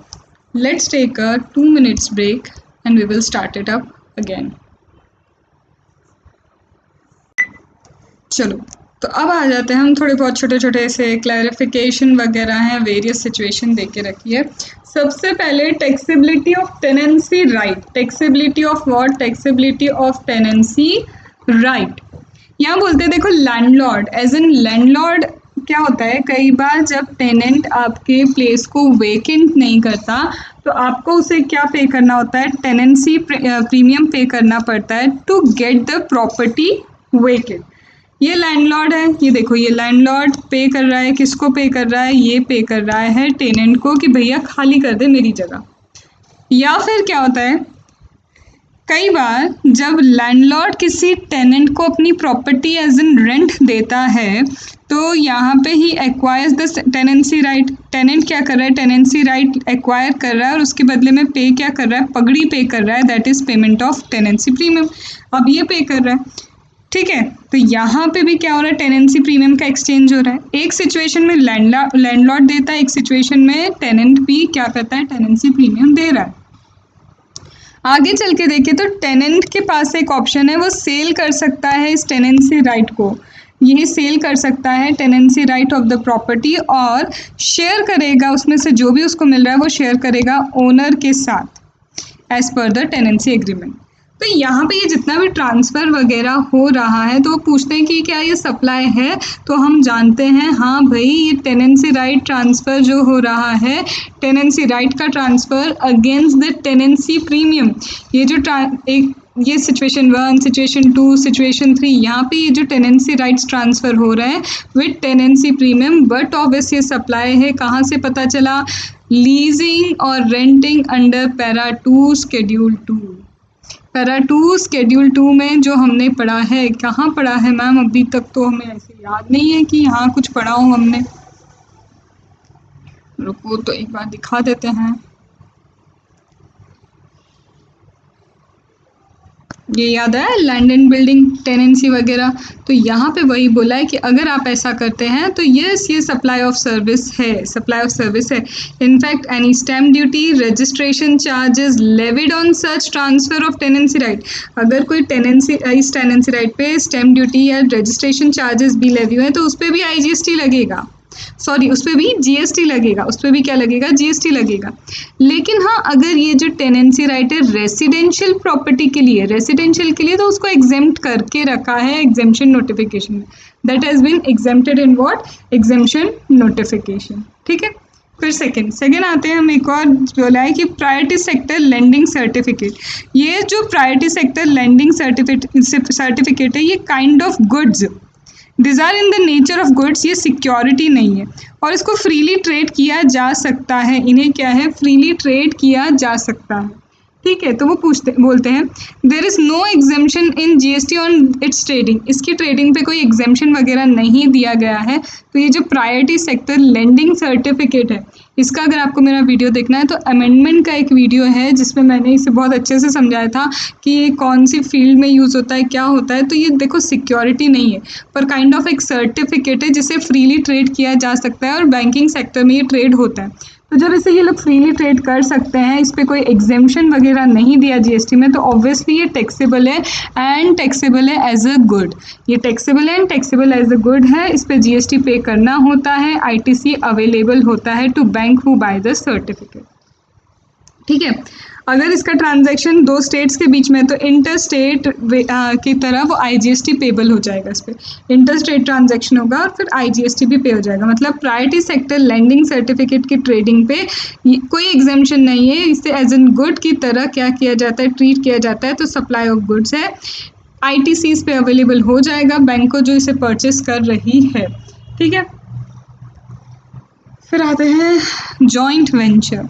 Let's take a 2 minutes break and we will start it up again. चलो तो अब आ जाते हैं हम थोड़े बहुत छोटे छोटे से क्लैरिफिकेशन वगैरह हैं, वेरियस सिचुएशन दे के रखिए। सबसे पहले taxability of tenancy right. Taxability of what? Taxability of tenancy right. यहाँ बोलते हैं देखो लैंडलॉर्ड, एज एन लैंडलॉर्ड क्या होता है, कई बार जब टेनेंट आपके प्लेस को वेकेंट नहीं करता तो आपको उसे क्या पे करना होता है? टेनेंसी प्रीमियम पे करना पड़ता है to get the property vacant. ये लैंडलॉर्ड है, ये देखो ये लैंडलॉर्ड पे कर रहा है, किसको पे कर रहा है? ये पे कर रहा है टेनेंट को कि भैया खाली कर दे मेरी जगह। या फिर क्या होता है, कई बार जब लैंडलॉर्ड किसी टेनेंट को अपनी प्रॉपर्टी एज इन रेंट देता है तो यहाँ पे ही acquires the tenancy right. Tenant क्या कर रहा है? टेनेंसी राइट एक्वायर कर रहा है और उसके बदले में पे क्या कर रहा है? पगड़ी पे कर रहा है, that is payment of tenancy premium. अब ये पे कर रहा है, ठीक है। तो यहाँ पे भी क्या हो रहा है? टेनेंसी प्रीमियम का एक्सचेंज हो रहा है। एक सिचुएशन में लैंडलॉर्ड देता है, एक सिचुएशन में टेनेंट भी क्या करता है? टेनेंसी प्रीमियम दे रहा है। आगे चल के देखें तो टेनेंट के पास एक ऑप्शन है, वो सेल कर सकता है इस टेनेंसी राइट को। ये सेल कर सकता है tenancy right of the property और शेयर करेगा, उसमें से जो भी उसको मिल रहा है वो शेयर करेगा ओनर के साथ as per the tenancy agreement. तो यहाँ पे ये जितना भी ट्रांसफ़र वगैरह हो रहा है तो वो पूछते हैं कि क्या ये सप्लाई है, तो हम जानते हैं हाँ भाई ये टेनेंसी राइट ट्रांसफ़र जो हो रहा है, टेनेंसी राइट का transfer against the tenancy premium. ये जो ये सिचुएशन 1, सिचुएशन 2, सिचुएशन 3, यहाँ पे ये जो टेनेंसी राइट्स ट्रांसफ़र हो रहे हैं with tenancy premium, but obvious ये सप्लाई है, कहाँ से पता चला? लीजिंग और renting under para 2 schedule 2। Para 2 schedule 2 में जो हमने पढ़ा है, कहाँ पढ़ा है मैम? अभी तक तो हमें ऐसे याद नहीं है कि यहाँ कुछ पढ़ा हो हमने। रुको तो एक बार दिखा देते हैं। ये याद है लैंड एंड बिल्डिंग टेनेंसी वगैरह। तो यहाँ पे वही बोला है कि अगर आप ऐसा करते हैं तो यस ये सप्लाई ऑफ सर्विस है, सप्लाई ऑफ सर्विस है। In fact any stamp duty, registration charges levied on such transfer of tenancy right. अगर कोई टेनेंसी इस टेनेंसी राइट पे स्टैम्प ड्यूटी या रजिस्ट्रेशन चार्जेस भी लेवी हुए तो उस पर भी IGST लगेगा, सॉरी उस पर भी GST लगेगा, उस पर भी क्या लगेगा? GST लगेगा। लेकिन हाँ अगर ये जो टेनेंसी राइट है रेसिडेंशियल प्रॉपर्टी के लिए, रेसिडेंशियल के लिए, तो उसको एग्जेम्प्ट करके रखा है एग्जेम्पशन नोटिफिकेशन में, that has been exempted in what? Exemption notification. ठीक है। फिर सेकेंड आते हैं हम, एक और बोला है कि प्रायोरिटी सेक्टर लेंडिंग सर्टिफिकेट। ये जो प्रायोरिटी सेक्टर लेंडिंग सर्टिफिकेट है ये kind of goods, these are in the nature of goods, ये सिक्योरिटी नहीं है और इसको फ्रीली ट्रेड किया जा सकता है। इन्हें क्या है? फ्रीली ट्रेड किया जा सकता है। ठीक है। तो वो बोलते हैं there is no exemption in GST on its trading, इसकी ट्रेडिंग पे कोई एग्जेम्पशन वगैरह नहीं दिया गया है। तो ये जो प्रायोरिटी सेक्टर लेंडिंग सर्टिफिकेट है, इसका अगर आपको मेरा वीडियो देखना है तो अमेंडमेंट का एक वीडियो है जिसमें मैंने इसे बहुत अच्छे से समझाया था कि ये कौन सी फील्ड में यूज़ होता है, क्या होता है। तो ये देखो सिक्योरिटी नहीं है पर काइंड ऑफ एक सर्टिफिकेट है जिसे फ्रीली ट्रेड किया जा सकता है और बैंकिंग सेक्टर में ये ट्रेड होता है। तो जब इसे ये लोग फ्रीली ट्रेड कर सकते हैं, इस पर कोई एग्जेम्पशन वगैरह नहीं दिया GST में, तो ऑब्वियसली ये टैक्सेबल है एंड टैक्सेबल है एज अ गुड। ये टैक्सेबल है and taxable as a good है, इस पर GST पे करना होता है, ITC अवेलेबल होता है to bank who by the certificate. ठीक है। अगर इसका ट्रांजैक्शन 2 स्टेट्स के बीच में तो इंटर स्टेट की तरह वो IGST पेबल हो जाएगा, इस पर इंटर स्टेट ट्रांजैक्शन होगा और फिर IGST भी पे हो जाएगा। मतलब प्रायोरिटी सेक्टर लेंडिंग सर्टिफिकेट की ट्रेडिंग पे कोई एग्जेम्पशन नहीं है, इससे एज एन गुड की तरह क्या किया जाता है? ट्रीट किया जाता है। तो सप्लाई ऑफ गुड्स है, ITCs पे अवेलेबल हो जाएगा बैंक को जो इसे परचेस कर रही है। ठीक है। फिर आते हैं joint venture.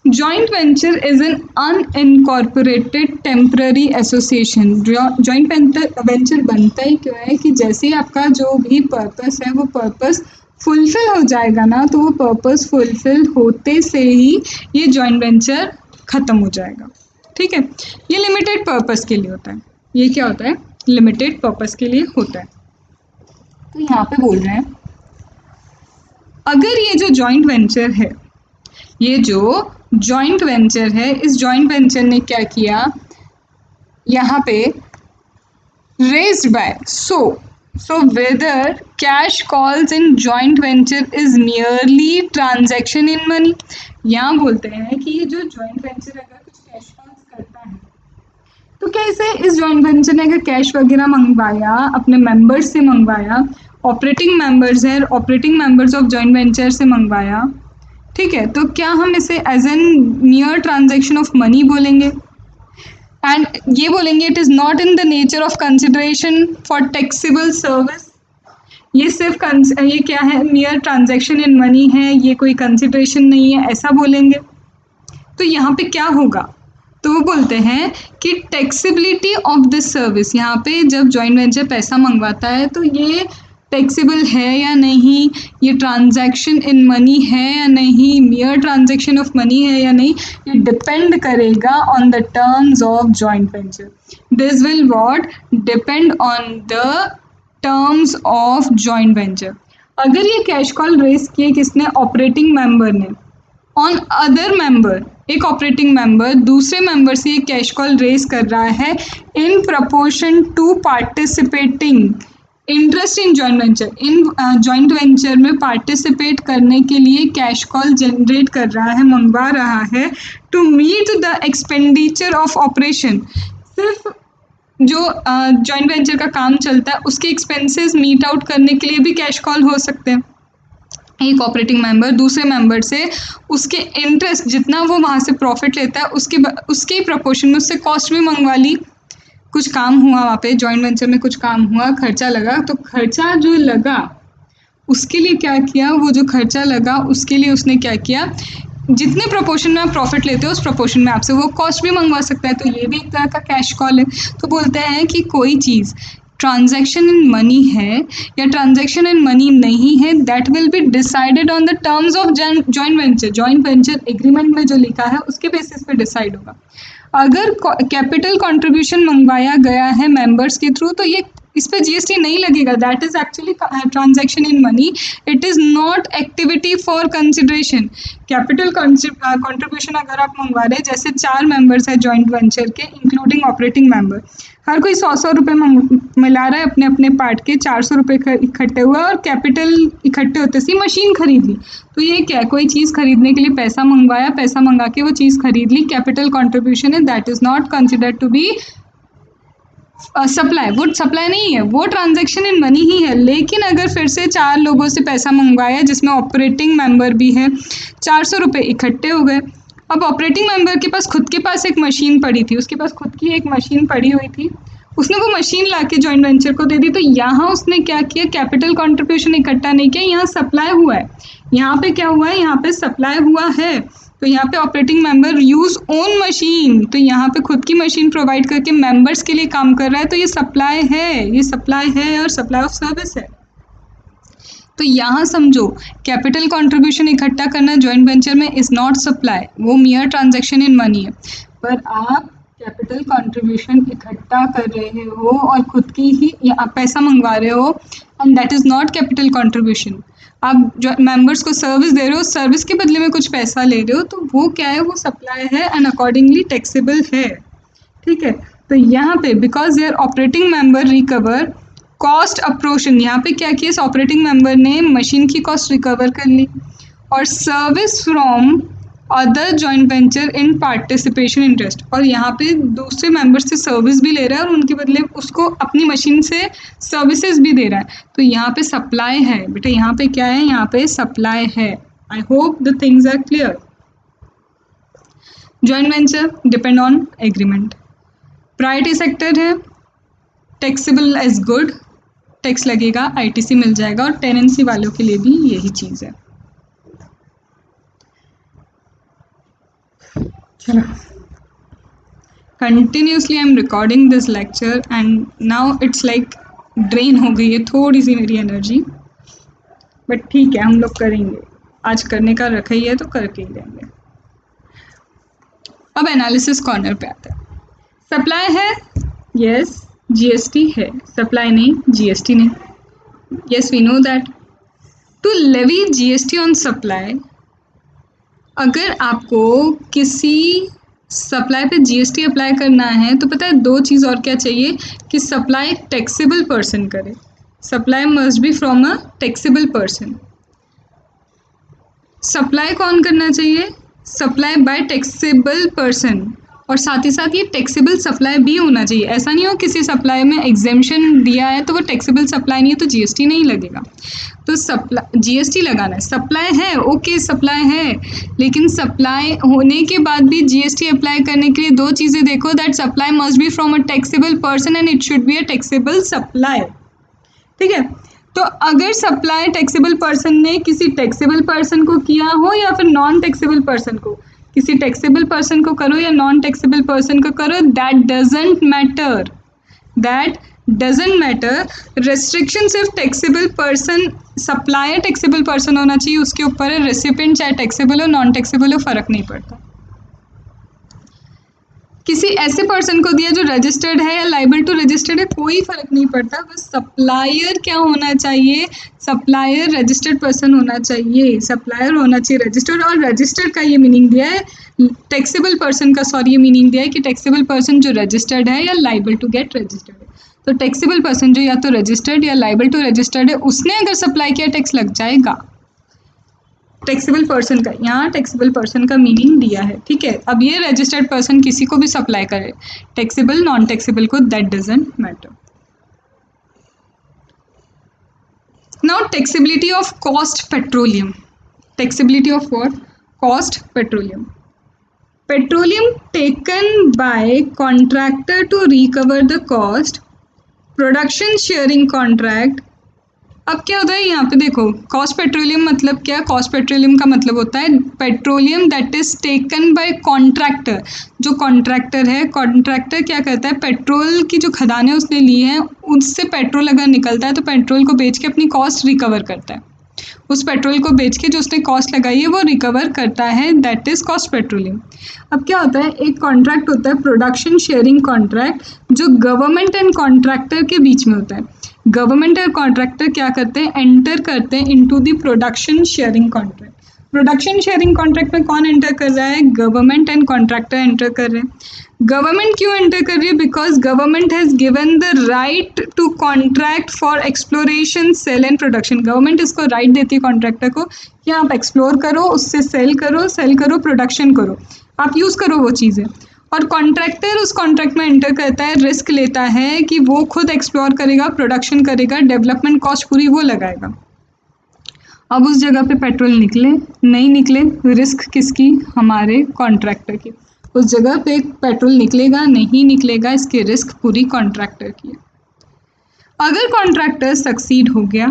Joint venture is an unincorporated temporary association. Joint venture बनता ही क्यों है कि जैसे ही आपका जो भी पर्पस है वो पर्पस फुलफिल हो जाएगा ना, तो वो पर्पस फुलफिल होते से ही ये जॉइंट वेंचर ख़त्म हो जाएगा। ठीक है। ये लिमिटेड पर्पस के लिए होता है। ये क्या होता है? लिमिटेड पर्पस के लिए होता है। तो यहाँ पे बोल रहे हैं अगर ये जो जॉइंट वेंचर है, ये जो जॉइंट वेंचर है, इस जॉइंट वेंचर ने क्या किया? यहाँ पे raised by. So whether cash calls in joint venture is merely transaction in money. यहाँ बोलते हैं कि ये जो joint venture अगर कुछ cash calls करता है तो कैसे इस जॉइंट वेंचर ने अगर कैश वगैरह मंगवाया, अपने मेंबर्स से मंगवाया, ऑपरेटिंग मेंबर्स है, operating members of joint venture से मंगवाया, ठीक है, तो क्या हम इसे as an mere transaction of money बोलेंगे? एंड ये बोलेंगे it is not in the nature of consideration for taxable service. ये सिर्फ ये क्या है, मियर ट्रांजैक्शन इन मनी है, ये कोई कंसिडरेशन नहीं है, ऐसा बोलेंगे। तो यहाँ पे क्या होगा, तो वो बोलते हैं कि टैक्सेबिलिटी ऑफ दिस सर्विस, यहाँ पे जब जॉइंट वेंचर पैसा मंगवाता है तो ये टैक्सेबल है या नहीं, ये ट्रांजैक्शन इन मनी है या नहीं, मियर ट्रांजैक्शन ऑफ मनी है या नहीं, ये डिपेंड करेगा on the terms of joint venture. This will what depend on the terms of joint venture. अगर ये कैश कॉल रेस किए किसने, ऑपरेटिंग मेंबर ने, ऑन अदर मेंबर, एक ऑपरेटिंग मेंबर दूसरे मेंबर से ये कैश कॉल रेज कर रहा है in proportion to participating interest in joint venture, in joint venture में पार्टिसिपेट करने के लिए कैश कॉल जनरेट कर रहा है, मंगवा रहा है to meet the expenditure of operation. सिर्फ जो जॉइंट वेंचर का काम चलता है उसके एक्सपेंसेस मीट आउट करने के लिए भी कैश कॉल हो सकते हैं। एक ऑपरेटिंग मेंबर दूसरे मेंबर से उसके इंटरेस्ट जितना वो वहाँ से प्रॉफिट लेता है उसके प्रपोर्शन में उससे कॉस्ट भी मंगवा ली। कुछ काम हुआ वहाँ पे जॉइंट वेंचर में, कुछ काम हुआ, खर्चा लगा, तो खर्चा जो लगा उसके लिए क्या किया, वो जो खर्चा लगा उसके लिए उसने क्या किया, जितने प्रोपोर्शन में आप प्रॉफिट लेते हो उस प्रोपोर्शन में आपसे वो कॉस्ट भी मंगवा सकता है, तो ये भी एक तरह का कैश कॉल है। तो बोलते हैं कि कोई चीज़ ट्रांजैक्शन इन मनी है या ट्रांजैक्शन इन मनी नहीं है, that will be decided on the terms of joint venture. Joint venture agreement में जो लिखा है उसके बेसिस पे डिसाइड होगा। अगर कैपिटल कंट्रीब्यूशन मंगवाया गया है मेंबर्स के थ्रू तो ये इस पे जीएसटी नहीं लगेगा, that is actually transaction in money, it is not activity for consideration. Capital contribution अगर आप मंगवा रहे हैं, जैसे 4 मेंबर्स हैं जॉइंट वेंचर के इंक्लूडिंग ऑपरेटिंग मेंबर, हर कोई 100 रुपये मिला रहा है अपने अपने पार्ट के, 400 रुपये इकट्ठे हुए और कैपिटल इकट्ठे होते सी मशीन खरीद ली। तो ये क्या, कोई चीज़ खरीदने के लिए पैसा मंगवाया, पैसा मंगा के वो चीज़ खरीद ली, कैपिटल कंट्रीब्यूशन है, that is not considered to be supply. वो सप्लाई नहीं है, वो ट्रांजैक्शन इन मनी ही है। लेकिन अगर फिर से 4 लोगों से पैसा मंगवाया जिसमें ऑपरेटिंग मेंबर भी है, 400 रुपये इकट्ठे हो गए। अब ऑपरेटिंग मेंबर के पास खुद के पास एक मशीन पड़ी थी, उसके पास खुद की एक मशीन पड़ी हुई थी, उसने वो मशीन लाके जॉइंट वेंचर को दे दी। तो यहाँ उसने क्या किया, कैपिटल कंट्रीब्यूशन इकट्ठा नहीं किया, यहाँ सप्लाई हुआ है। यहाँ पे क्या हुआ है, यहाँ पे सप्लाई हुआ है। तो यहाँ पे operating member use own machine, तो यहाँ पे खुद की मशीन प्रोवाइड करके मेंबर्स के लिए काम कर रहा है, तो ये सप्लाई है, ये सप्लाई है और सप्लाई ऑफ सर्विस है। तो यहाँ समझो कैपिटल कंट्रीब्यूशन इकट्ठा करना जॉइंट वेंचर में इज नॉट सप्लाई, वो मियर ट्रांजैक्शन इन मनी है। पर आप कैपिटल कंट्रीब्यूशन इकट्ठा कर रहे हो और खुद की ही आप पैसा मंगवा रहे हो and that is not capital contribution. आप जो मेंबर्स को सर्विस दे रहे हो, सर्विस के बदले में कुछ पैसा ले रहे हो, तो वो क्या है, वो सप्लाई है एंड अकॉर्डिंगली टैक्सेबल है। ठीक है, तो यहाँ पे because there operating member recover cost apportion, यहाँ पे क्या किया, इस ऑपरेटिंग मेंबर ने मशीन की कॉस्ट रिकवर कर ली और service from other joint venture in participation interest, और यहाँ पे दूसरे मेंबर्स से सर्विस भी ले रहा है और उनके बदले उसको अपनी मशीन से सर्विसेज भी दे रहा है। तो यहाँ पे सप्लाई है बेटा, यहाँ पे क्या है, यहाँ पे सप्लाई है। I hope the things are clear. Joint venture depend on agreement. Priority sector है, टैक्सेबल एज गुड, टैक्स लगेगा, आईटीसी मिल जाएगा, और टेनेंसी वालों के लिए भी यही चीज़ है। चलो, continuously I am recording this lecture and now it's like drain हो गई है थोड़ी सी मेरी एनर्जी, बट ठीक है, हम लोग करेंगे, आज करने का रखा ही है तो करके ही रहेंगे। अब एनालिसिस कॉर्नर पे आता है। सप्लाई है, यस, जीएसटी है, सप्लाई नहीं, जीएसटी नहीं, yes we know that. To levy GST on supply, अगर आपको किसी सप्लाई पे जीएसटी अप्लाई करना है तो पता है दो चीज़ और क्या चाहिए कि सप्लाई टैक्सेबल पर्सन करे। Supply must be from a taxable person. Supply कौन करना चाहिए? सप्लाई बाय टैक्सेबल पर्सन, और साथ ही साथ ये टैक्सेबल सप्लाई भी होना चाहिए। ऐसा नहीं हो किसी सप्लाई में एग्जेम्पशन दिया है तो वो टैक्सेबल सप्लाई नहीं है तो जीएसटी नहीं लगेगा। तो सप्लाई जीएसटी लगाना है। सप्लाई है, ओके सप्लाई है, लेकिन सप्लाई होने के बाद भी जीएसटी अप्लाई करने के लिए दो चीज़ें देखो, that supply must be from a taxable person and it should be a taxable supply. ठीक है, तो अगर सप्लाई टैक्सेबल पर्सन ने किसी टैक्सेबल पर्सन को किया हो या फिर नॉन टैक्सेबल पर्सन को, किसी टैक्सेबल पर्सन को करो या नॉन टैक्सेबल पर्सन को करो, that doesn't matter, that doesn't matter. Restriction सिर्फ taxable person, supplier taxable person होना चाहिए, उसके ऊपर है। रेसिपिएंट चाहे टैक्सेबल हो नॉन टैक्सेबल हो फर्क नहीं पड़ता। किसी ऐसे पर्सन को दिया जो रजिस्टर्ड है या लाइबल टू रजिस्टर्ड है, कोई फर्क नहीं पड़ता, बस सप्लायर क्या होना चाहिए, सप्लायर रजिस्टर्ड पर्सन होना चाहिए, सप्लायर होना चाहिए रजिस्टर्ड। और रजिस्टर्ड का ये मीनिंग दिया है, टैक्सेबल पर्सन का सॉरी ये मीनिंग दिया है कि टैक्सेबल पर्सन जो रजिस्टर्ड है या लाइबल टू गेट रजिस्टर्ड है। तो टैक्सेबल पर्सन जो या तो रजिस्टर्ड या लाइबल टू रजिस्टर्ड है, उसने अगर सप्लाई किया टैक्स लग जाएगा। टैक्सेबल पर्सन का यहाँ टैक्सेबल पर्सन का मीनिंग दिया है। ठीक है, अब ये रजिस्टर्ड पर्सन किसी को भी सप्लाई करे, टैक्सेबल नॉन टैक्सेबल को, that doesn't matter. Now taxability of cost petroleum. Taxability of what? Cost petroleum. Petroleum taken by contractor to recover the cost, production sharing contract. अब क्या होता है यहाँ पे देखो, कॉस्ट पेट्रोलियम मतलब क्या? कॉस्ट पेट्रोलियम का मतलब होता है petroleum that is taken by contractor. जो कॉन्ट्रैक्टर है, कॉन्ट्रैक्टर क्या करता है, पेट्रोल की जो खदानें उसने ली हैं उससे पेट्रोल अगर निकलता है तो पेट्रोल को बेच के अपनी कॉस्ट रिकवर करता है। उस पेट्रोल को बेच के जो उसने कॉस्ट लगाई है वो रिकवर करता है, दैट इज कॉस्ट पेट्रोलियम। अब क्या होता है, एक कॉन्ट्रैक्ट होता है प्रोडक्शन शेयरिंग कॉन्ट्रैक्ट, जो गवर्नमेंट एंड कॉन्ट्रैक्टर के बीच में होता है। गवर्नमेंट और कॉन्ट्रैक्टर क्या करते हैं, एंटर करते हैं into the production sharing contract. Production sharing contract में कौन एंटर कर रहा है? गवर्नमेंट एंड कॉन्ट्रैक्टर एंटर कर रहे हैं। गवर्नमेंट क्यों एंटर कर रही है? Because government has given the right to contract for exploration, sale and production. Government इसको राइट देती है कॉन्ट्रैक्टर को कि आप एक्सप्लोर करो, उससे सेल करो, प्रोडक्शन करो, आप यूज़ करो वो चीज़ें। और कॉन्ट्रैक्टर उस कॉन्ट्रैक्ट में एंटर करता है, रिस्क लेता है कि वो खुद एक्सप्लोर करेगा, प्रोडक्शन करेगा, डेवलपमेंट कॉस्ट पूरी वो लगाएगा। अब उस जगह पे पेट्रोल निकले नहीं निकले, रिस्क किसकी? हमारे कॉन्ट्रैक्टर की। उस जगह पे पेट्रोल निकलेगा नहीं निकलेगा, इसकी रिस्क पूरी कॉन्ट्रैक्टर की है। अगर कॉन्ट्रैक्टर सक्सीड हो गया,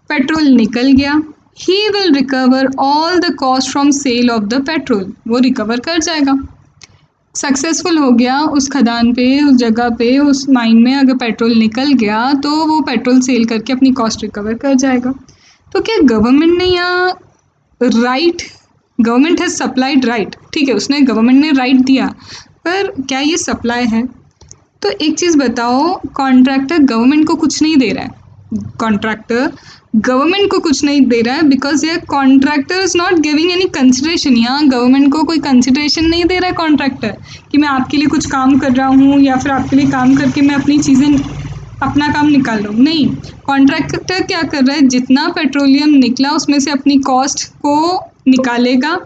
पेट्रोल निकल गया, he will recover all the cost from sale of the petrol. वो रिकवर कर जाएगा। सक्सेसफुल हो गया उस खदान पे, उस जगह पे, उस माइन में अगर पेट्रोल निकल गया तो वो पेट्रोल सेल करके अपनी कॉस्ट रिकवर कर जाएगा। तो क्या गवर्नमेंट ने यहाँ right, government has supplied right, ठीक है, उसने गवर्नमेंट ने राइट दिया, पर क्या ये सप्लाई है? तो एक चीज़ बताओ, कॉन्ट्रैक्टर गवर्नमेंट को कुछ नहीं दे रहा है, कॉन्ट्रैक्टर गवर्नमेंट को कुछ नहीं दे रहा है, बिकॉज ये contractor is not giving any consideration. यहाँ गवर्नमेंट को कोई कंसिडरेशन नहीं दे रहा है कॉन्ट्रैक्टर कि मैं आपके लिए कुछ काम कर रहा हूँ या फिर आपके लिए काम करके मैं अपनी चीज़ें, अपना काम निकाल रहा हूँ। नहीं, कॉन्ट्रैक्टर क्या कर रहा है, जितना पेट्रोलियम निकला उसमें से अपनी कॉस्ट को निकालेगा।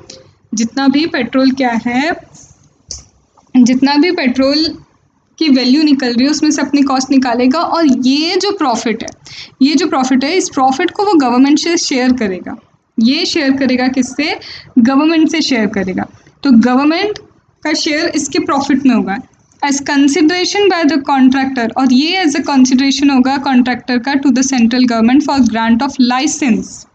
जितना भी पेट्रोल क्या है, जितना भी पेट्रोल की वैल्यू निकल रही है उसमें से अपनी कॉस्ट निकालेगा, और ये जो प्रॉफिट है, ये जो प्रॉफिट है, इस प्रॉफिट को वो गवर्नमेंट से शेयर करेगा। ये शेयर करेगा किससे? गवर्नमेंट से शेयर करेगा। तो गवर्नमेंट का शेयर इसके प्रॉफिट में होगा as consideration by the contractor, और ये एज अ कंसिडरेशन होगा कॉन्ट्रैक्टर का to the central government for grant of licence.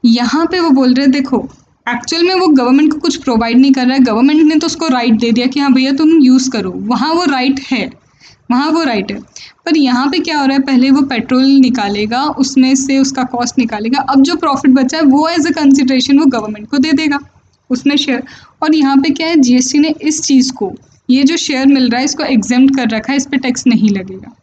यहाँ पे वो बोल रहे हैं देखो, एक्चुअल में वो गवर्नमेंट को कुछ प्रोवाइड नहीं कर रहा है, गवर्नमेंट ने तो उसको राइट दे दिया कि हाँ भैया तुम यूज़ करो, वहाँ वो राइट है, वहाँ वो राइट है। पर यहाँ पे क्या हो रहा है, पहले वो पेट्रोल निकालेगा, उसमें से उसका कॉस्ट निकालेगा, अब जो प्रॉफिट बचा है वो एज अ कंसिडरेशन वो गवर्नमेंट को दे देगा, उसमें शेयर। और यहाँ पे क्या है, जीएसटी ने इस चीज़ को, ये जो शेयर मिल रहा है इसको एग्जेम्प्ट कर रखा है, इस पर टैक्स नहीं लगेगा।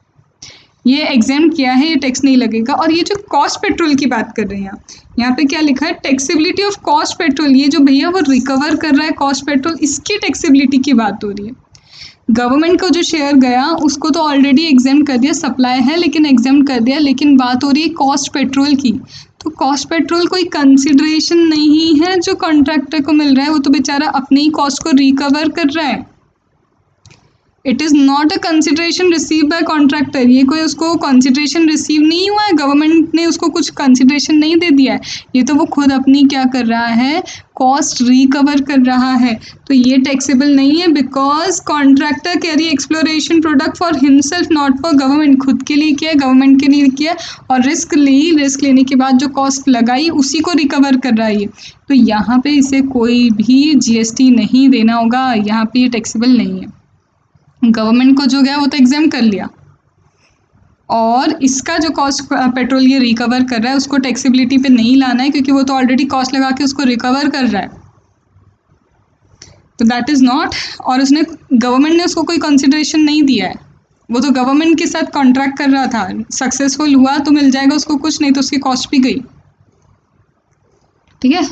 ये एग्जाम किया है, ये टैक्स नहीं लगेगा। और ये जो कॉस्ट पेट्रोल की बात कर रहे हैं यहाँ पे क्या लिखा है, टैक्सेबिलिटी ऑफ कॉस्ट पेट्रोल, ये जो भैया वो रिकवर कर रहा है कॉस्ट पेट्रोल, इसकी टैक्सेबिलिटी की बात हो रही है। गवर्नमेंट को जो शेयर गया उसको तो ऑलरेडी एग्जाम कर दिया, सप्लाई है लेकिन एग्जाम कर दिया, लेकिन बात हो रही है कॉस्ट पेट्रोल की। तो कॉस्ट पेट्रोल कोई कंसिडरेशन नहीं है जो कॉन्ट्रैक्टर को मिल रहा है, वो तो बेचारा अपनी ही कॉस्ट को रिकवर कर रहा है। It is not a consideration receive by contractor, ये कोई उसको कंसिडरेशन रिसीव नहीं हुआ है, गवर्नमेंट ने उसको कुछ कंसिडरेशन नहीं दे दिया है, ये तो वो खुद अपनी क्या कर रहा है, कॉस्ट रिकवर कर रहा है। तो ये टैक्सेबल नहीं है because contractor carry exploration product for himself not for government, खुद के लिए किया, गवर्नमेंट के लिए किया, और रिस्क लेने के बाद जो कॉस्ट लगाई उसी को रिकवर कर रहा है ये। तो यहाँ पे इसे कोई भी GST नहीं देना होगा, यहाँ पे ये टैक्सेबल नहीं है। गवर्नमेंट को जो गया वो तो एग्जाम कर लिया, और इसका जो कॉस्ट पेट्रोल ये रिकवर कर रहा है उसको टैक्सेबिलिटी पे नहीं लाना है, क्योंकि वो तो ऑलरेडी कॉस्ट लगा के उसको रिकवर कर रहा है। तो दैट इज़ नॉट, और उसने गवर्नमेंट ने उसको कोई कंसिडरेशन नहीं दिया है, वो तो गवर्नमेंट के साथ कॉन्ट्रैक्ट कर रहा था, सक्सेसफुल हुआ तो मिल जाएगा उसको कुछ, नहीं तो उसकी कॉस्ट भी गई। ठीक है,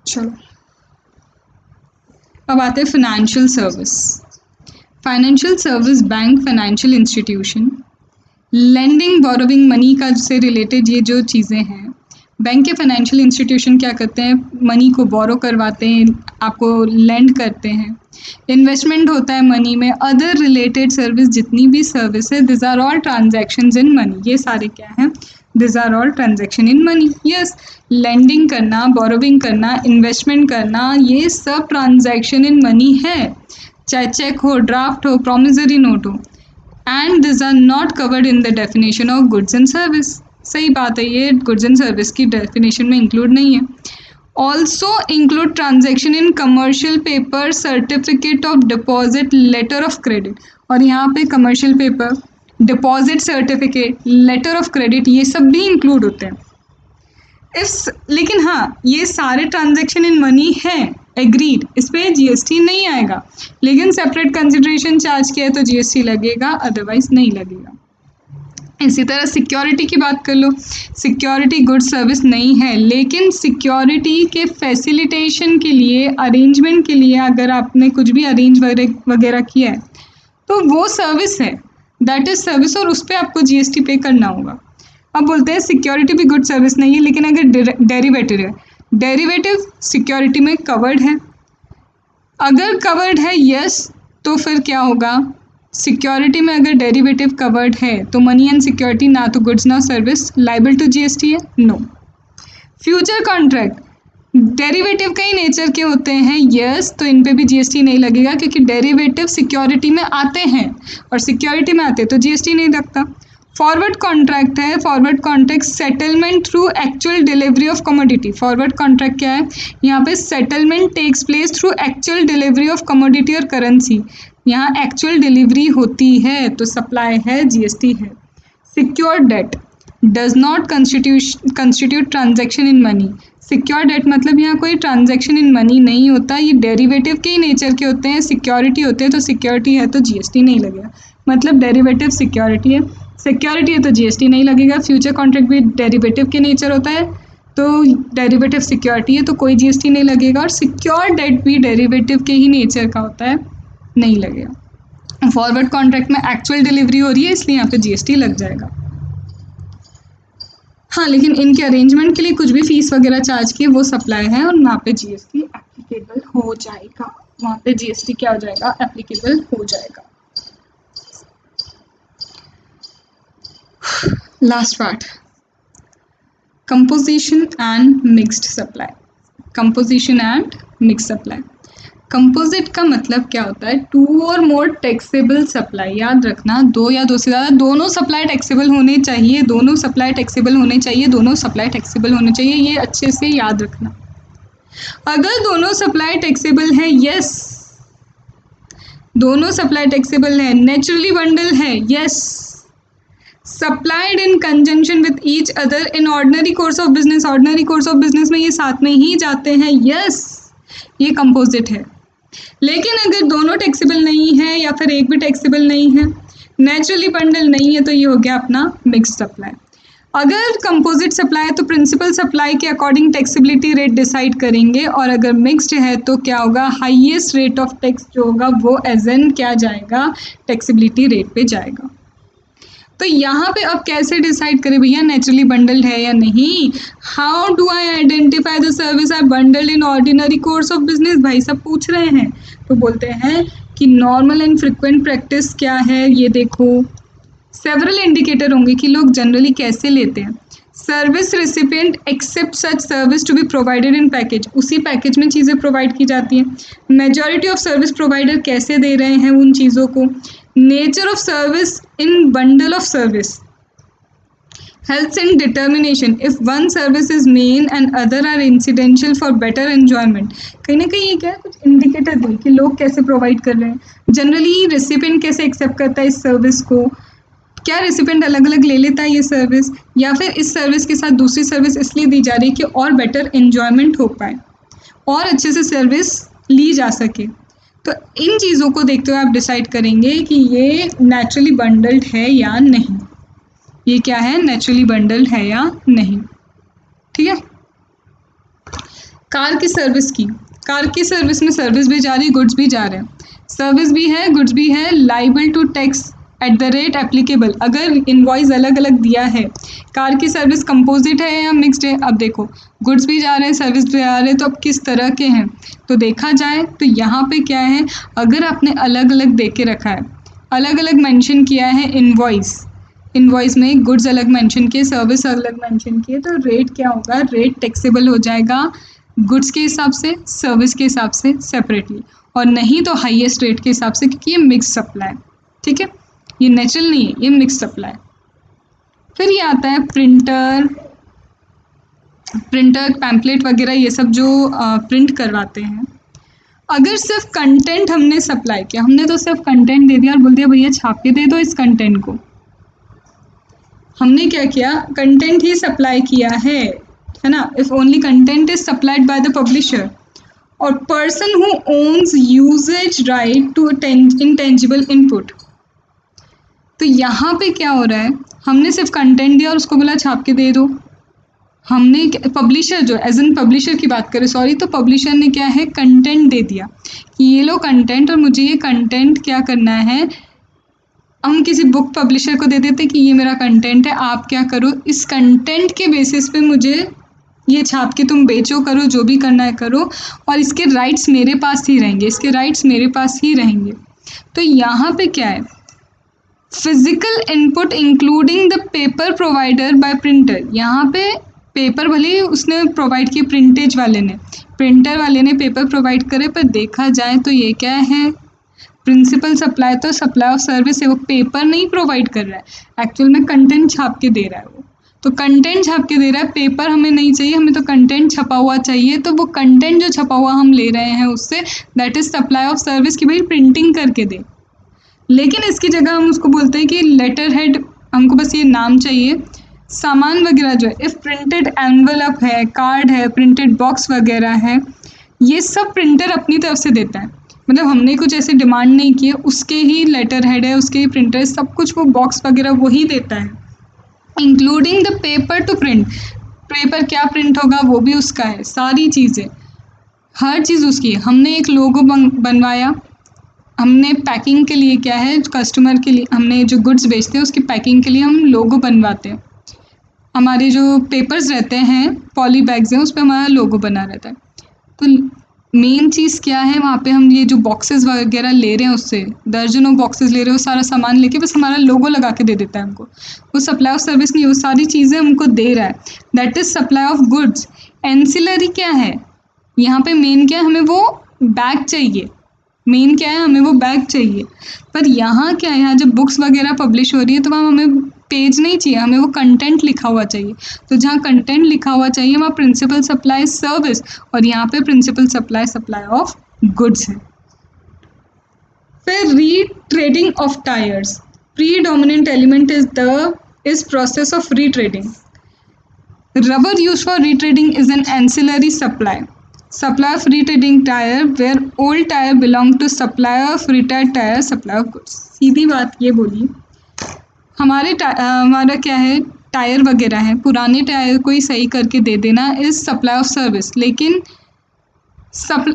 चलो अब आते हैं financial service. Financial service bank, financial institution, lending, borrowing, money का से रिलेटेड ये जो चीज़ें हैं, बैंक के फाइनेंशियल इंस्टीट्यूशन क्या करते हैं, मनी को बोरो करवाते हैं, आपको लेंड करते हैं, इन्वेस्टमेंट होता है मनी में, अदर रिलेटेड सर्विस, जितनी भी सर्विस है, this are all transactions in money, ये सारे क्या हैं, this are all transaction in money. Yes, lending करना, बोरोविंग करना, इन्वेस्टमेंट करना, ये सब ट्रांजैक्शन इन मनी है, चाहे चेक हो, ड्राफ्ट हो, प्रॉमिसरी नोट हो, and this are not covered in the definition of goods and service. सही बात है, ये गुड्स एंड सर्विस की डेफिनेशन में इंक्लूड नहीं है। Also include transaction in commercial paper, certificate of deposit, letter of credit, और यहाँ पे commercial paper, deposit certificate, letter of credit, ये सब भी इंक्लूड होते हैं। लेकिन हाँ, ये सारे ट्रांजेक्शन इन मनी है, एग्रीड, इस पर GST नहीं आएगा, लेकिन सेपरेट कंसिडरेशन चार्ज किया है तो GST लगेगा, अदरवाइज नहीं लगेगा। इसी तरह सिक्योरिटी की बात कर लो, सिक्योरिटी गुड सर्विस नहीं है, लेकिन सिक्योरिटी के फैसिलिटेशन के लिए, अरेंजमेंट के लिए अगर आपने कुछ भी अरेंज वगैरह किया है तो वो सर्विस है, दैट इज सर्विस, और उस पर आपको GST पे करना होगा। अब बोलते हैं सिक्योरिटी भी गुड सर्विस नहीं है, लेकिन अगर डेरिवेटिव है, डेरिवेटिव सिक्योरिटी में कवर्ड है, अगर कवर्ड है यस, तो फिर क्या होगा, सिक्योरिटी में अगर डेरिवेटिव कवर्ड है तो मनी एंड सिक्योरिटी ना तो गुड्स ना सर्विस, लाइबल टू GST है, नो। फ्यूचर कॉन्ट्रैक्ट डेरिवेटिव कई नेचर के होते हैं, यस, तो इन पे भी GST नहीं लगेगा, क्योंकि डेरिवेटिव सिक्योरिटी में आते हैं और सिक्योरिटी में आते हैं तो GST नहीं लगता। फॉरवर्ड कॉन्ट्रैक्ट है, forward contract settlement through actual delivery of commodity, forward contract क्या है, यहाँ पे settlement takes place through actual delivery of commodity और करेंसी, यहाँ एक्चुअल डिलीवरी होती है तो सप्लाई है, GST है। Secure debt does not constitute transaction in money, secure debt मतलब यहाँ कोई ट्रांजेक्शन इन मनी नहीं होता, ये डेरिवेटिव के ही नेचर के होते हैं, सिक्योरिटी होते हैं, तो सिक्योरिटी है तो GST नहीं लगेगा, मतलब डेरिवेटिव सिक्योरिटी है, सिक्योरिटी है तो GST नहीं लगेगा। फ्यूचर कॉन्ट्रैक्ट भी डेरिवेटिव के नेचर होता है तो डेरिवेटिव सिक्योरिटी है तो कोई GST नहीं लगेगा, और सिक्योर डेट भी डेरिवेटिव के ही नेचर का होता है, नहीं लगेगा। फॉरवर्ड कॉन्ट्रैक्ट में एक्चुअल डिलीवरी हो रही है इसलिए यहाँ पे GST लग जाएगा। हाँ, लेकिन इनके अरेंजमेंट के लिए कुछ भी फीस वगैरह चार्ज की वो सप्लाई है और वहाँ पे GST एप्लीकेबल हो जाएगा, वहाँ पे GST क्या हो जाएगा, एप्लीकेबल हो जाएगा। Last part, composition and mixed supply. Composition and mix supply, composite का मतलब क्या होता है, टू और मोर टैक्सेबल सप्लाई, याद रखना, दो या दो से ज़्यादा, दोनों सप्लाई टैक्सेबल होने चाहिए, दोनों सप्लाई टैक्सेबल होने चाहिए, दोनों सप्लाई टैक्सेबल होने चाहिए, ये अच्छे से याद रखना। अगर दोनों सप्लाई टैक्सेबल है, यस, दोनों सप्लाई टैक्सेबल है, नेचुरली बंडल है, yes, supplied in conjunction with each other in ordinary course of business, ordinary course of business में ये साथ में ही जाते हैं, यस, ये कंपोजिट है। लेकिन अगर दोनों टैक्सेबल नहीं है या फिर एक भी टैक्सेबल नहीं है, नेचुरली बंडल नहीं है तो ये हो गया अपना मिक्स्ड सप्लाई। अगर कंपोजिट सप्लाई है तो प्रिंसिपल सप्लाई के अकॉर्डिंग टैक्सेबिलिटी रेट डिसाइड करेंगे, और अगर मिक्स्ड है तो क्या होगा, हाईएस्ट रेट ऑफ टैक्स जो होगा वो एज एन क्या जाएगा, टैक्सेबिलिटी रेट पे जाएगा। तो यहाँ पे अब कैसे डिसाइड करें भैया नेचुरली बंडल्ड है या नहीं। How do I identify the service are bundled in ordinary course of business, भाई सब पूछ रहे हैं। तो बोलते हैं कि नॉर्मल एंड फ्रिक्वेंट प्रैक्टिस क्या है, ये देखो सेवरल इंडिकेटर होंगे कि लोग जनरली कैसे लेते हैं। Service recipient accept such service to be provided in package, उसी पैकेज में चीज़ें प्रोवाइड की जाती हैं। मेजॉरिटी ऑफ सर्विस प्रोवाइडर कैसे दे रहे हैं उन चीज़ों को। Nature of service in bundle of service helps in determination if one service is main and other are incidental for better enjoyment। कहीं ना कहीं ये क्या है, कुछ इंडिकेटर दे कि लोग कैसे प्रोवाइड कर रहे हैं, जनरली रेसिपिएंट कैसे एक्सेप्ट करता है इस सर्विस को, क्या रेसिपिएंट अलग अलग ले लेता है ये सर्विस, या फिर इस सर्विस के साथ दूसरी सर्विस इसलिए दी जा रही है कि और बेटर एन्जॉयमेंट हो पाए और अच्छे से सर्विस ली जा सके। तो इन चीज़ों को देखते हुए आप डिसाइड करेंगे कि ये नेचुरली बंडल्ड है या नहीं, ये क्या है, नेचुरली बंडल्ड है या नहीं। ठीक है। कार की सर्विस में सर्विस भी जा रही है, गुड्स भी जा रहे हैं, सर्विस भी है, गुड्स भी है, liable to tax at the rate applicable. अगर इनवॉइस अलग अलग दिया है, कार की सर्विस कंपोजिट है या मिक्स्ड है, अब देखो गुड्स भी जा रहे हैं सर्विस भी जा रहे हैं, तो अब किस तरह के हैं, तो देखा जाए तो यहाँ पे क्या है, अगर आपने अलग अलग दे के रखा है, अलग अलग मेंशन किया है इनवॉइस में गुड्स अलग मेंशन किए, सर्विस अलग मेंशन किए, तो रेट क्या होगा, रेट टैक्सेबल हो जाएगा गुड्स के हिसाब से, सर्विस के हिसाब से सेपरेटली, और नहीं तो हाईएस्ट रेट के हिसाब से, क्योंकि ये मिक्स सप्लाई। ठीक है, ये नेचुरल नहीं है, ये मिक्स सप्लाई। फिर ये आता है प्रिंटर पैम्पलेट वगैरह, ये सब जो प्रिंट करवाते हैं। अगर सिर्फ कंटेंट हमने सप्लाई किया, हमने तो सिर्फ कंटेंट दे दिया और बोल दिया भैया छाप के दे दो इस कंटेंट को, हमने क्या किया, कंटेंट ही सप्लाई किया है ना। If only content is supplied by the publisher और person who owns usage right to intangible input, तो यहाँ पे क्या हो रहा है, हमने सिर्फ कंटेंट दिया और उसको बोला छाप के दे दो। हमने पब्लिशर जो एज एन पब्लिशर की बात करें, सॉरी, तो पब्लिशर ने क्या है, कंटेंट दे दिया कि ये लो कंटेंट, और मुझे ये कंटेंट क्या करना है, हम किसी बुक पब्लिशर को दे देते कि ये मेरा कंटेंट है, आप क्या करो, इस कंटेंट के बेसिस पे मुझे ये छाप के तुम बेचो, करो जो भी करना है करो, और इसके राइट्स मेरे पास ही रहेंगे, इसके राइट्स मेरे पास ही रहेंगे। तो यहाँ पे क्या है, physical input including the paper provider by printer. यहाँ पे पेपर भले ही उसने प्रोवाइड किए, प्रिंटर वाले ने पेपर प्रोवाइड करे, पर देखा जाए तो ये क्या है, प्रिंसिपल सप्लाई तो सप्लाई ऑफ सर्विस है, वो पेपर नहीं प्रोवाइड कर रहा है, एक्चुअल में कंटेंट छाप के दे रहा है वो। तो कंटेंट छाप के दे रहा है, पेपर हमें नहीं चाहिए, हमें तो कंटेंट छपा हुआ चाहिए, तो वो कंटेंट जो छपा हुआ हम ले रहे हैं उससे, that is supply of service, कि भाई प्रिंटिंग करके दे। लेकिन इसकी जगह हम उसको बोलते हैं कि लेटर हेड, हमको बस ये नाम चाहिए, सामान वगैरह जो है, इफ़ प्रिंटेड एनवलप है, कार्ड है, प्रिंटेड बॉक्स वगैरह है, ये सब प्रिंटर अपनी तरफ से देता है, मतलब हमने कुछ ऐसे डिमांड नहीं किए, उसके ही लेटर हेड है, उसके ही प्रिंटर है, सब कुछ वो बॉक्स वगैरह वही देता है, including the paper two print, paper क्या प्रिंट होगा वो भी उसका है, सारी चीज़ें, हर चीज़ उसकी है। हमने एक लोगो बनवाया, हमने पैकिंग के लिए क्या है, कस्टमर के लिए हमने जो गुड्स बेचते हैं उसकी पैकिंग के लिए हम लोगो बनवाते हैं, हमारे जो पेपर्स रहते हैं, पॉली बैग्स हैं, उस पर हमारा लोगो बना रहता है। तो मेन चीज़ क्या है, वहाँ पे हम ये जो बॉक्सेस वगैरह ले रहे हैं, उससे दर्जनों बॉक्सेस ले रहे हैं, वो सारा सामान लेके बस हमारा लोगो लगा के दे देता है हमको, वो सप्लाई ऑफ सर्विस नहीं, वो सारी चीज़ें हमको दे रहा है, that is supply of goods. Ancillary क्या है, यहाँ पे मेन क्या है, हमें वो बैग चाहिए, मेन क्या है, हमें वो बैग चाहिए। पर यहाँ क्या है, यहाँ जब बुक्स वगैरह पब्लिश हो रही है तो वहाँ हमें पेज नहीं चाहिए, हमें वो कंटेंट लिखा हुआ चाहिए। तो जहाँ कंटेंट लिखा हुआ चाहिए वहाँ प्रिंसिपल सप्लाई सर्विस, और यहाँ पे प्रिंसिपल सप्लाई ऑफ गुड्स है। फिर retreading of tyres, predominant element is process of retreading. Rubber use for retreading is an ancillary supply, supply of retreading tire where old tire belong to supply of retired tire, supply of goods। सीधी बात ये बोली हमारा क्या है, tyre वगैरह है, पुराने tyre को ही सही करके दे देना इज सप्लाई ऑफ सर्विस। लेकिन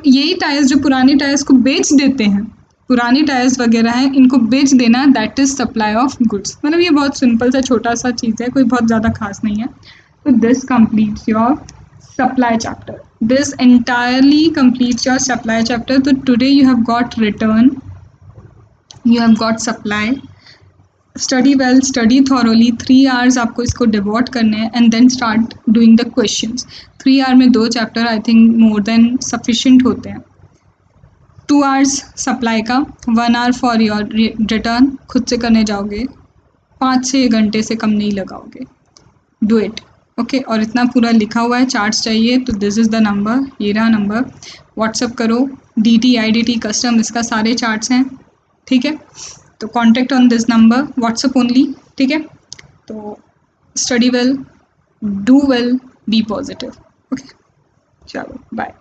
यही टायर्स जो पुराने टायर्स को बेच देते हैं, पुराने टायर्स वगैरह हैं, इनको बेच देना, that is supply of goods. मतलब ये बहुत सिंपल सा छोटा सा चीज़ है, कोई बहुत ज़्यादा खास नहीं है। तो this completes your supply chapter, this entirely completes your supply chapter. तो today you have got return, you have got supply, study well, study thoroughly, 3 hours आपको इसको डिवोट करने हैं and then start doing the questions. 3 hour में 2 chapter I think more than sufficient होते हैं। 2 hours supply का, 1 hour for your return, खुद से करने जाओगे 5-6 घंटे से कम नहीं लगाओगे, डू इट ओके। और इतना पूरा लिखा हुआ है, चार्ट्स चाहिए तो दिस इज़ द नंबर, ये रहा नंबर, व्हाट्सअप करो, DT IDT कस्टम, इसका सारे चार्ट्स हैं, ठीक है। तो contact on this number, WhatsApp only, ठीक है। तो study well, do well, be positive, okay, चलो बाय।